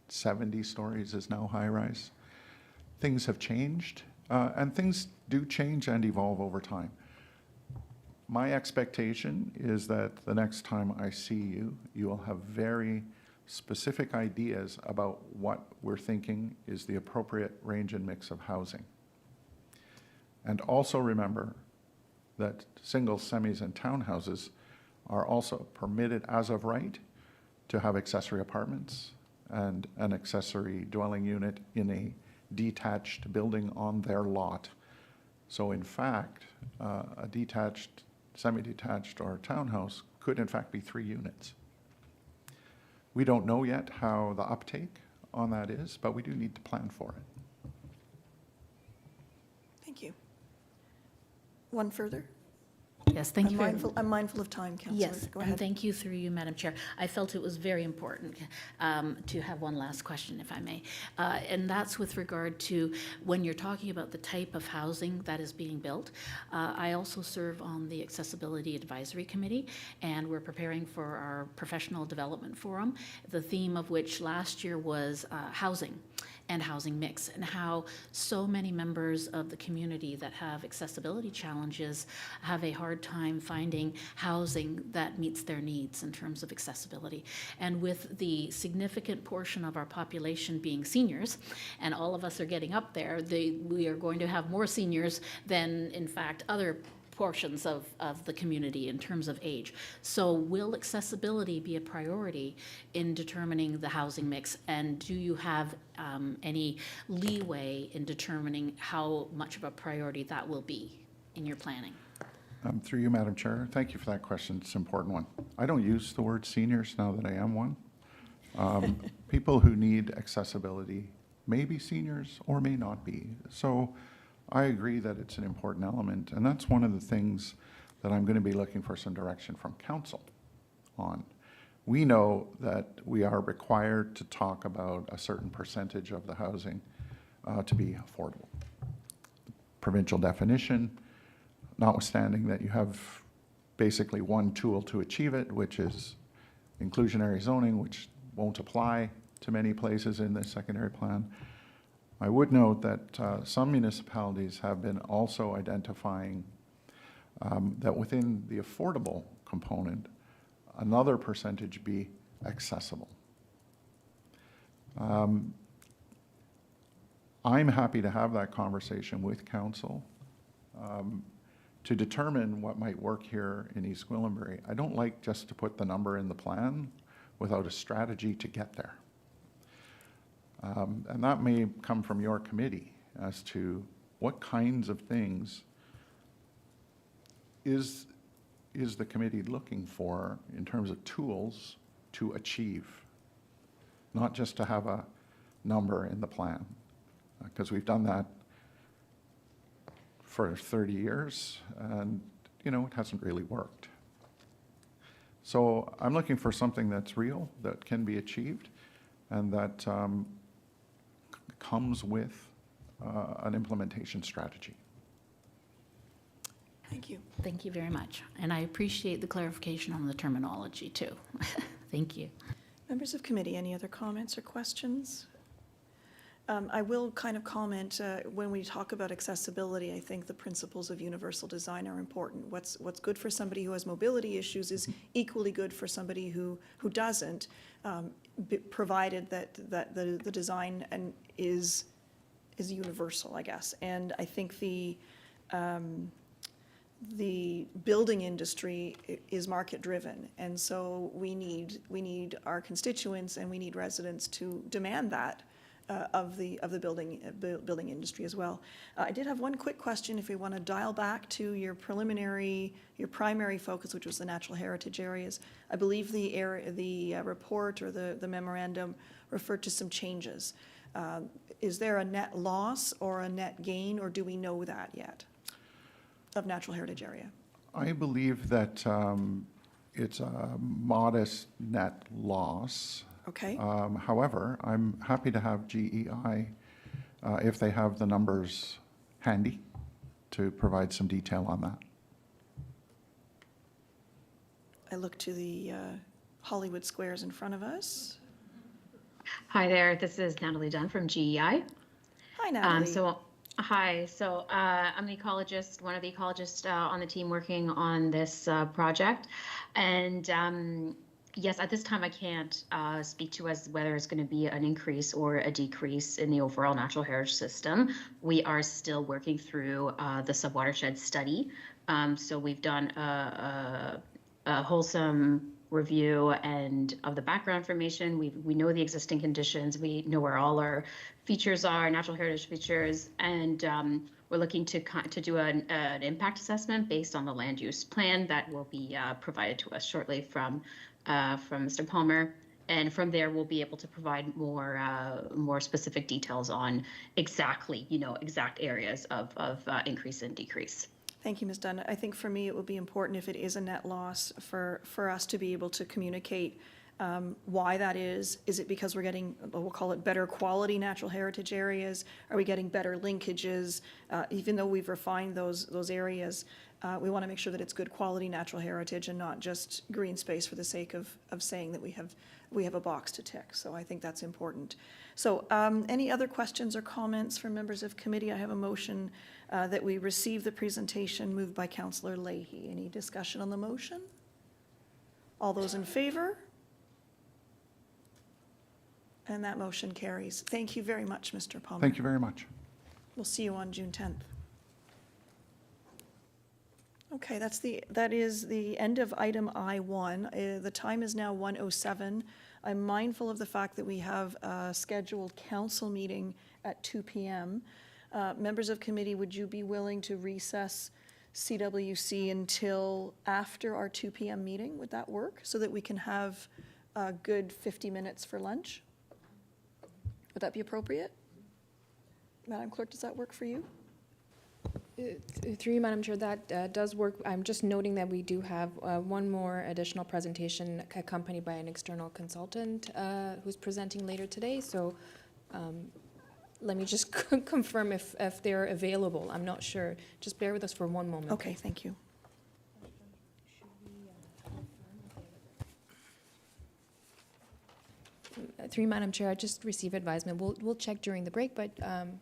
70 stories is now high rise. Things have changed, and things do change and evolve over time. My expectation is that the next time I see you, you will have very specific ideas about what we're thinking is the appropriate range and mix of housing. And also remember that singles, semis, and townhouses are also permitted as of right to have accessory apartments and an accessory dwelling unit in a detached building on their lot. So in fact, a detached, semi-detached, or townhouse could in fact be 3 units. We don't know yet how the uptake on that is, but we do need to plan for it. Thank you. One further? Yes, thank you. I'm mindful of time, Councillor. Yes, Go and ahead. thank you through you, Madam Chair. I felt it was very important to have one last question, if I may. And that's with regard to when you're talking about the type of housing that is being built. I also serve on the Accessibility Advisory Committee, and we're preparing for our Professional Development Forum, the theme of which last year was housing and housing mix, and how so many members of the community that have accessibility challenges have a hard time finding housing that meets their needs in terms of accessibility. And with the significant portion of our population being seniors, and all of us are getting up there, we are going to have more seniors than, in fact, other portions of the community in terms of age. So will accessibility be a priority in determining the housing mix? And do you have any leeway in determining how much of a priority that will be in your planning? Through you, Madam Chair, thank you for that question. It's an important one. I don't use the word seniors now that I am one. People who need accessibility may be seniors or may not be. So I agree that it's an important element, and that's one of the things that I'm going to be looking for some direction from council on. We know that we are required to talk about a certain percentage of the housing to be affordable. Provincial definition, notwithstanding that you have basically one tool to achieve it, which is inclusionary zoning, which won't apply to many places in the secondary plan. I would note that some municipalities have been also identifying that within the affordable component, another percentage be accessible. I'm happy to have that conversation with council to determine what might work here in East Gwillimbury. I don't like just to put the number in the plan without a strategy to get there. And that may come from your committee as to what kinds of things is the committee looking for in terms of tools to achieve, not just to have a number in the plan, because we've done that for 30 years and, you know, it hasn't really worked. So I'm looking for something that's real, that can be achieved, and that comes with an implementation strategy. Thank you. Thank you very much. And I appreciate the clarification on the terminology too. Thank you. Members of committee, any other comments or questions? I will kind of comment, when we talk about accessibility, I think the principles of universal design are important. What's good for somebody who has mobility issues is equally good for somebody who doesn't, provided that the design is universal, I guess. And I think the building industry is market-driven, and so we need our constituents and we need residents to demand that of the building industry as well. I did have one quick question. If we want to dial back to your primary focus, which was the natural heritage areas, I believe the report or the memorandum referred to some changes. Is there a net loss or a net gain, or do we know that yet, of natural heritage area? I believe that it's a modest net loss. Okay. However, I'm happy to have GEI, if they have the numbers handy, to provide some detail on that. I look to the Hollywood squares in front of us. Hi there, this is Natalie Dunn from GEI. Hi, Natalie. Hi, so I'm the ecologist, one of the ecologists on the team working on this project. And yes, at this time I can't speak to as whether it's going to be an increase or a decrease in the overall natural heritage system. We are still working through the subwatershed study. So we've done a wholesome review and of the background information. We know the existing conditions. We know where all our features are, natural heritage features, and we're looking to do an impact assessment based on the land use plan that will be provided to us shortly from Mr. Palmer. And from there, we'll be able to provide more specific details on exact areas of increase and decrease. Thank you, Ms. Dunn. I think for me, it would be important if it is a net loss for us to be able to communicate why that is. Is it because we're getting, we'll call it better quality natural heritage areas? Are we getting better linkages? Even though we've refined those areas, we want to make sure that it's good quality natural heritage and not just green space for the sake of saying that we have a box to tick. So I think that's important. So any other questions or comments from members of committee? I have a motion that we receive the presentation moved by Councillor Leahy. Any discussion on the motion? All those in favor? And that motion carries. Thank you very much, Mr. Palmer. Thank you very much. We'll see you on June 10th. Okay, that is the end of item I1. The time is now 1:07. I'm mindful of the fact that we have a scheduled council meeting at 2 p.m. Members of committee, would you be willing to recess CWC until after our 2 p.m. meeting? Would that work, so that we can have a good 50 minutes for lunch? Would that be appropriate? Madam Clerk, does that work for you? Through you, Madam Chair, that does work. I'm just noting that we do have one more additional presentation accompanied by an external consultant who's presenting later today. So let me just confirm if they're available. I'm not sure. Just bear with us for one moment. Okay, thank you. Through you, Madam Chair, I just received advisement. We'll check during the break, but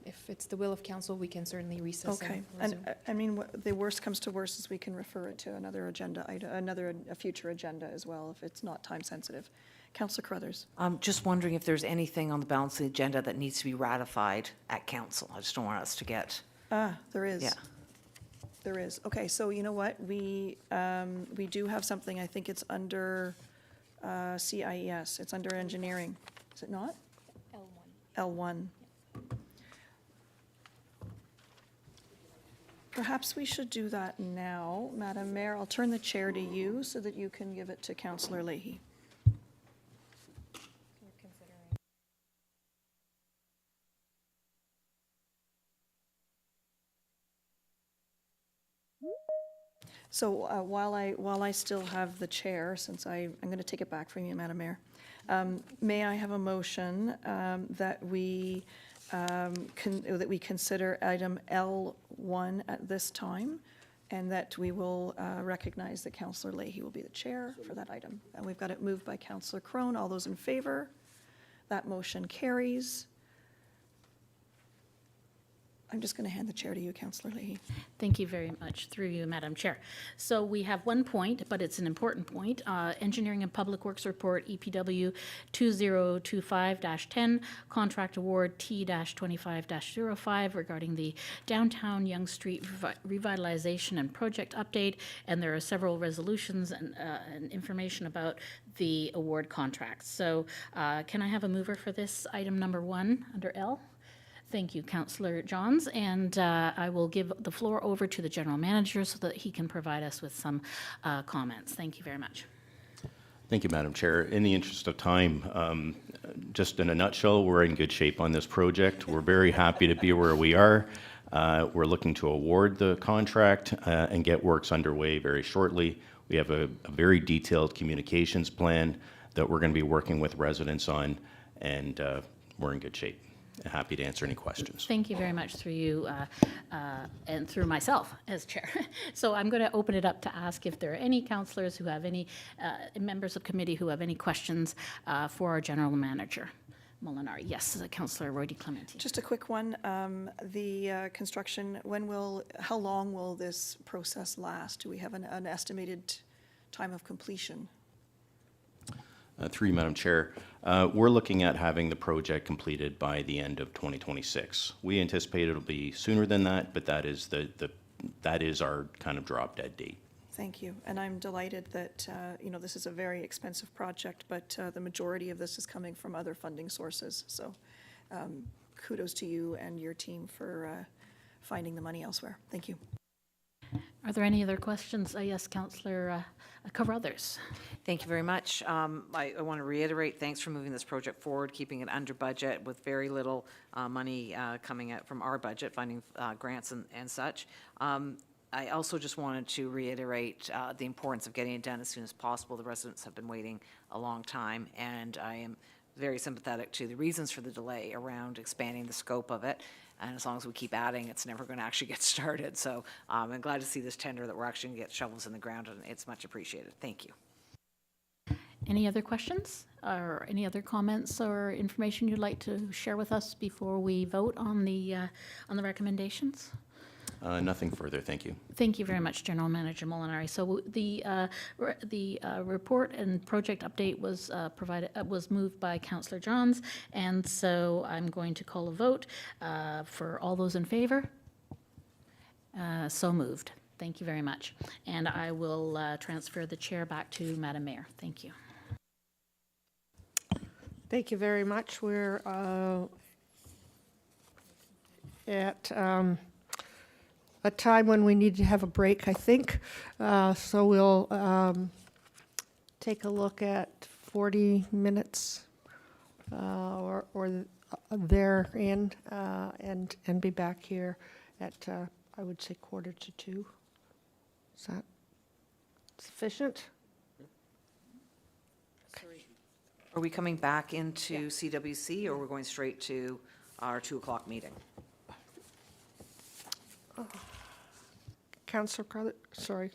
if it's the will of council, we can certainly recess. Okay, and and I mean, the worst comes to worst is we can refer it to another agenda, a future agenda as well, if it's not time sensitive. Councillor Carruthers. I'm just wondering if there's anything on the balance of the agenda that needs to be ratified at council. I just don't want us to get, There is. yeah. There is. Okay, so you know what? We do have something, I think it's under CIES. It's under engineering. Is it not? L1. Perhaps we should do that now. Madam Mayor, I'll turn the chair to you so that you can give it to Councillor Leahy. So while I still have the chair, since I'm going to take it back from you, Madam Mayor, may I have a motion that we consider item L1 at this time, and that we will recognize that Councillor Leahy will be the chair for that item. And we've got it moved by Councillor Crone. All those in favor? That motion carries. I'm just going to hand the chair to you, Councillor Leahy. Thank you very much, through you, Madam Chair. So we have one point, but it's an important point. Engineering and Public Works Report, EPW 2025-10, Contract Award T-25-05 regarding the Downtown Yonge Street Revitalization and Project Update, and there are several resolutions and information about the award contracts. So can I have a mover for this item number 1 under L? Thank you, Councillor Johns, and I will give the floor over to the General Manager so that he can provide us with some comments. Thank you very much. Thank you, Madam Chair. In the interest of time, just in a nutshell, we're in good shape on this project. We're very happy to be where we are. We're looking to award the contract and get works underway very shortly. We have a very detailed communications plan that we're going to be working with residents on, and we're in good shape. Happy to answer any questions. Thank you very much through you and through myself as chair. So I'm going to open it up to ask if there are any councillors who have any, members of committee who have any questions for our general manager. Molinari. Yes, Councillor Roy-DiClemente. Just a quick one. The construction, how long will this process last? Do we have an estimated time of completion? Through you, Madam Chair, we're looking at having the project completed by the end of 2026. We anticipate it'll be sooner than that, but that is that is our kind of drop dead date. Thank you. And I'm delighted that, this is a very expensive project, but the majority of this is coming from other funding sources. So kudos to you and your team for finding the money elsewhere. Thank you. Are there any other questions? Yes, Councillor Carruthers. Thank you very much. I want to reiterate, thanks for moving this project forward, keeping it under budget with very little money coming out from our budget, finding grants and such. I also just wanted to reiterate the importance of getting it done as soon as possible. The residents have been waiting a long time, and I am very sympathetic to the reasons for the delay around expanding the scope of it. And as long as we keep adding, it's never going to actually get started. So I'm glad to see this tender that we're actually going to get shovels in the ground, and it's much appreciated. Thank you. Any other questions or any other comments or information you'd like to share with us before we vote on the recommendations? Nothing further, thank you. Thank you very much, General Manager Molinari. So the report and project update was was moved by Councillor Johns, and so I'm going to call a vote for all those in favor. So moved. Thank you very much. And I will transfer the chair back to Madam Mayor. Thank you. Thank you very much. We're at a time when we need to have a break, I think. So we'll take a look at 40 minutes or therein and be back here at I would say 1:45. Is that sufficient? Are we coming back into CWC, or we're going straight to our 2 o'clock meeting? Councillor Carter, sorry.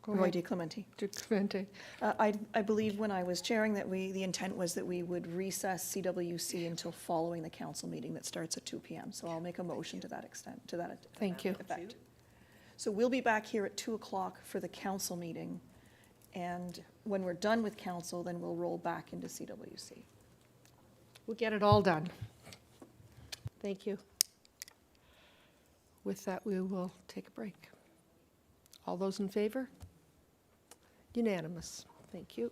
Go Roy ahead. DiClemente. DeClemente. I believe when I was chairing that the intent was that we would recess CWC until following the council meeting that starts at 2 PM. So I'll make a motion to that extent, to that Thank you. effect. So we'll be back here at 2 o'clock for the council meeting. And when we're done with council, then we'll roll back into CWC. We'll get it all done. Thank you. With that, we will take a break. All those in favor? Unanimous. Thank you.